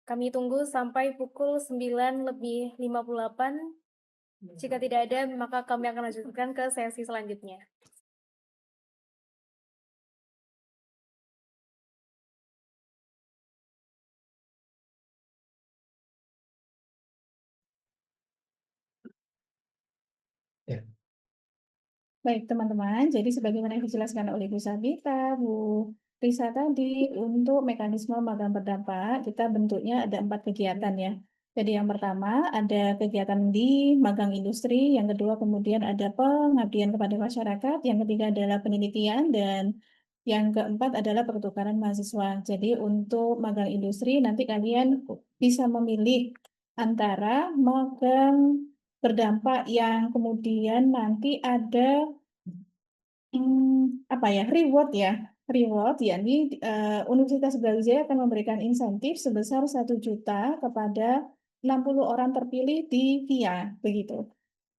Kami tunggu sampai pukul 9:58. Jika tidak ada, maka kami akan lanjutkan ke sesi selanjutnya. Baik, teman-teman. Jadi sebagaimana yang dijelaskan oleh Bu Sabita, Bu Risa tadi, untuk mekanisme magang berdampak, kita bentuknya ada 4 kegiatan ya. Jadi yang pertama ada kegiatan di magang industri, yang kedua kemudian ada pengabdian kepada masyarakat, yang ketiga adalah penelitian, dan yang keempat adalah pertukaran mahasiswa. Jadi untuk magang industri nanti kalian bisa memilih antara magang berdampak yang kemudian nanti ada apa ya, reward yakni Universitas Brawijaya akan memberikan insentif sebesar 1 juta kepada 60 orang terpilih di VIA begitu.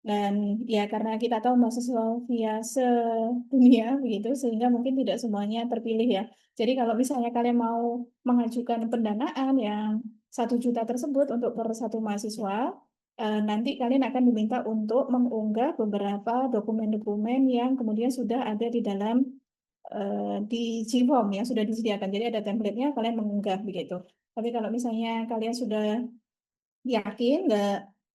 Dan ya karena kita tahu mahasiswa VIA sedunia begitu, sehingga mungkin tidak semuanya terpilih ya. Jadi kalau misalnya kalian mau mengajukan pendanaan yang 1 juta tersebut untuk per satu mahasiswa, nanti kalian akan diminta untuk mengunggah beberapa dokumen-dokumen yang kemudian sudah ada di dalam di GFOM yang sudah disediakan. Jadi ada template-nya, kalian mengunggah begitu. Tapi kalau misalnya kalian sudah yakin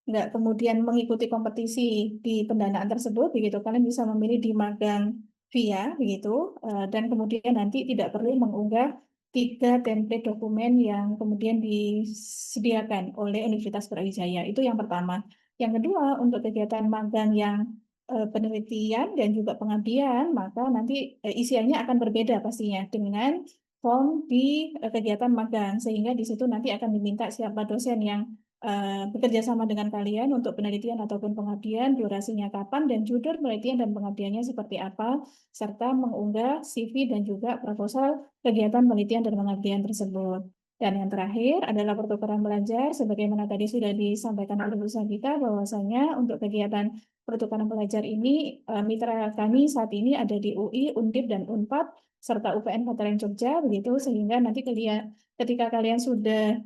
nggak kemudian mengikuti kompetisi di pendanaan tersebut begitu, kalian bisa memilih di magang via begitu, dan kemudian nanti tidak perlu mengunggah 3 template dokumen yang kemudian disediakan oleh Universitas Brawijaya. Itu yang pertama. Yang kedua, untuk kegiatan magang yang penelitian dan juga pengabdian, maka nanti isiannya akan berbeda pastinya dengan form di kegiatan magang, sehingga di situ nanti akan diminta siapa dosen yang bekerja sama dengan kalian untuk penelitian ataupun pengabdian, durasinya kapan, dan judul penelitian dan pengabdiannya seperti apa, serta mengunggah CV dan juga proposal kegiatan penelitian dan pengabdian tersebut. Dan yang terakhir adalah pertukaran belajar, sebagaimana tadi sudah disampaikan oleh Bu Sabita, bahwasanya untuk kegiatan pertukaran belajar ini, mitra kami saat ini ada di UI, Undip, dan Unpad, serta UPN Veteran Jogja, begitu, sehingga nanti ketika kalian sudah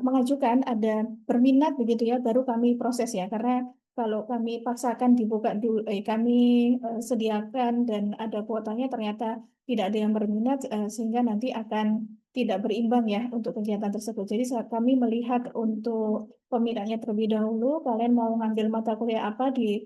mengajukan ada berminat begitu ya, baru kami proses ya, karena kalau kami paksakan dibuka dulu, kami sediakan dan ada kuotanya ternyata tidak ada yang berminat, sehingga nanti akan tidak berimbang ya untuk kegiatan tersebut. Jadi saat kami melihat untuk peminatnya terlebih dahulu, kalian mau ngambil mata kuliah apa di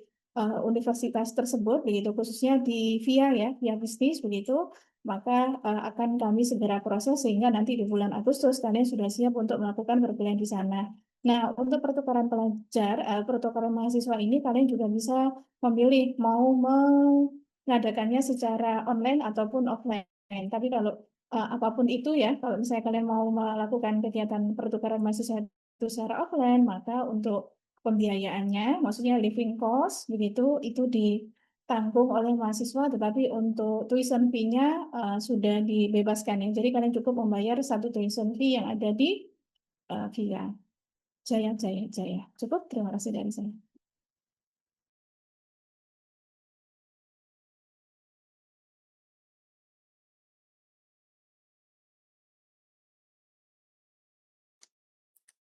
universitas tersebut, begitu khususnya di VIA ya, VIA bisnis begitu, maka akan kami segera proses sehingga nanti di bulan Agustus kalian sudah siap untuk melakukan perkuliahan di sana. Nah, untuk pertukaran pelajar, pertukaran mahasiswa ini kalian juga bisa memilih mau mengadakannya secara online ataupun offline. Tapi kalau apapun itu ya, kalau misalnya kalian mau melakukan kegiatan pertukaran mahasiswa itu secara offline, maka untuk pembiayaannya, maksudnya living cost begitu, itu ditanggung oleh mahasiswa, tetapi untuk tuition fee-nya sudah dibebaskan ya. Jadi kalian cukup membayar satu tuition fee yang ada di VIA. Jaya. Cukup, terima kasih dari saya.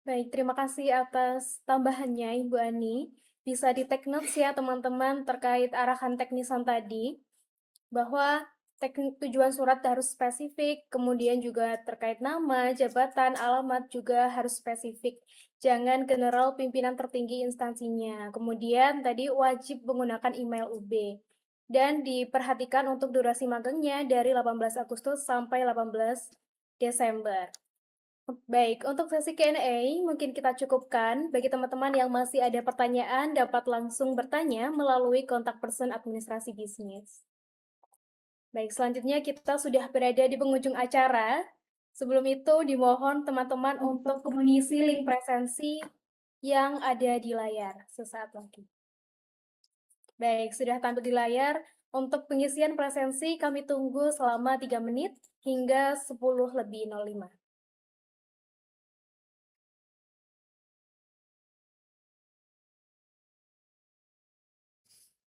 Baik, terima kasih atas tambahannya Ibu Ani. Bisa di-take notes ya teman-teman terkait arahan teknisan tadi, bahwa tujuan surat harus spesifik, kemudian juga terkait nama, jabatan, alamat juga harus spesifik. Jangan general pimpinan tertinggi instansinya. Kemudian tadi wajib menggunakan email UB. Dan diperhatikan untuk durasi magangnya dari 18 Agustus sampai 18 Desember. Baik, untuk sesi Q&A mungkin kita cukupkan. Bagi teman-teman yang masih ada pertanyaan, dapat langsung bertanya melalui kontak person administrasi bisnis. Baik, selanjutnya kita sudah berada di penghujung acara. Sebelum itu, dimohon teman-teman untuk mengisi link presensi yang ada di layar sesaat lagi. Baik, sudah tampil di layar. Untuk pengisian presensi, kami tunggu selama 3 menit hingga 10:05.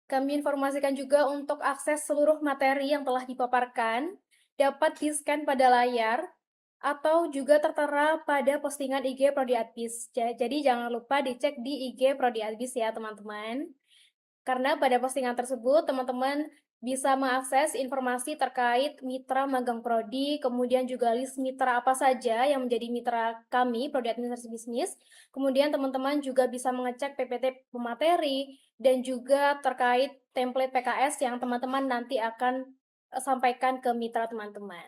Kami informasikan juga untuk akses seluruh materi yang telah dipaparkan dapat di-scan pada layar atau juga tertera pada postingan IG Prodi Adbis. Jadi jangan lupa dicek di IG Prodi Adbis ya teman-teman. Karena pada postingan tersebut teman-teman bisa mengakses informasi terkait mitra magang prodi, kemudian juga list mitra apa saja yang menjadi mitra kami, Prodi Administrasi Bisnis. Kemudian teman-teman juga bisa mengecek PPT pemateri dan juga terkait template PKS yang teman-teman nanti akan sampaikan ke mitra teman-teman.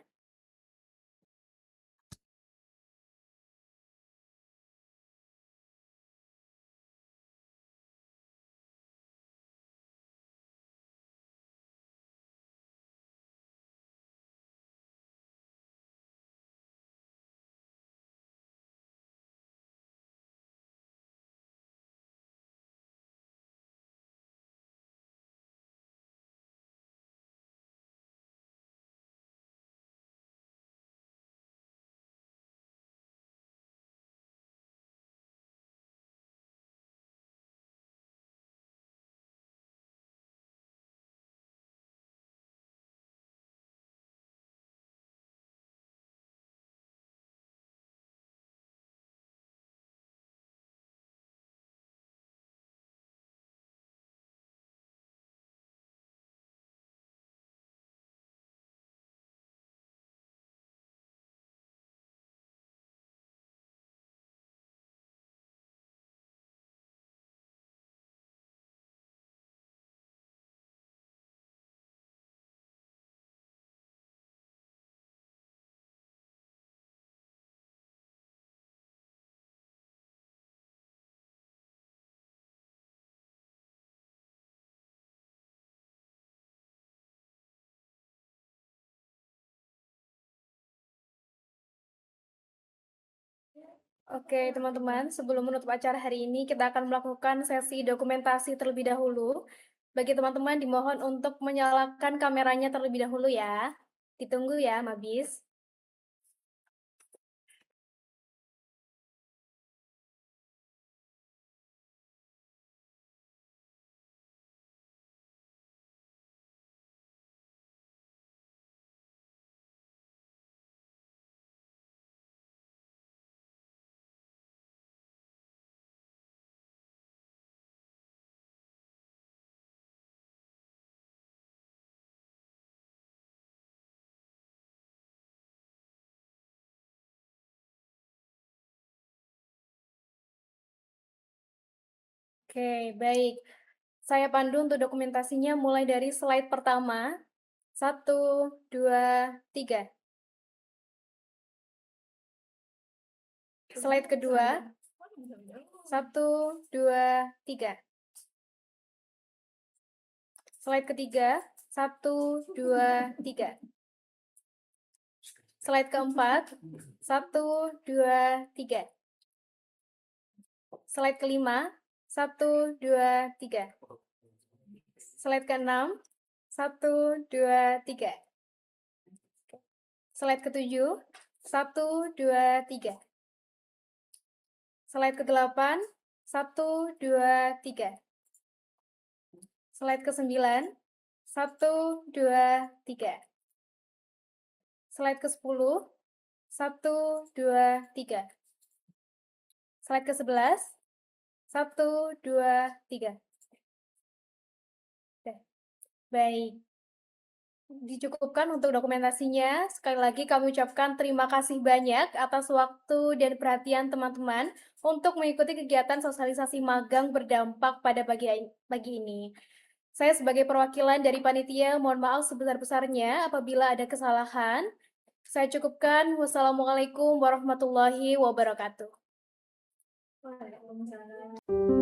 Oke, teman-teman, sebelum menutup acara hari ini, kita akan melakukan sesi dokumentasi terlebih dahulu. Bagi teman-teman, dimohon untuk menyalakan kameranya terlebih dahulu ya. Ditunggu ya, Mabis. Oke, baik. Saya pandu untuk dokumentasinya mulai dari slide pertama. 1, 2, 3. Slide kedua. 1, 2, 3. Slide ketiga. 1, 2, 3. Slide keempat. 1, 2, 3. Slide kelima. 1, 2, 3. Slide keenam. 1, 2, 3. Slide ketujuh. 1, 2, 3. Slide ke-8. 1, 2, 3. Slide ke-9. 1, 2, 3. Slide ke-10. 1, 2, 3. Slide ke-11. 1, 2, 3. Baik. Dicukupkan untuk dokumentasinya. Sekali lagi kami ucapkan terima kasih banyak atas waktu dan perhatian teman-teman untuk mengikuti kegiatan sosialisasi magang berdampak pada pagi ini. Saya sebagai perwakilan dari panitia mohon maaf sebesar-besarnya apabila ada kesalahan. Saya cukupkan. Wassalamualaikum warahmatullahi wabarakatuh. Waalaikumsalam.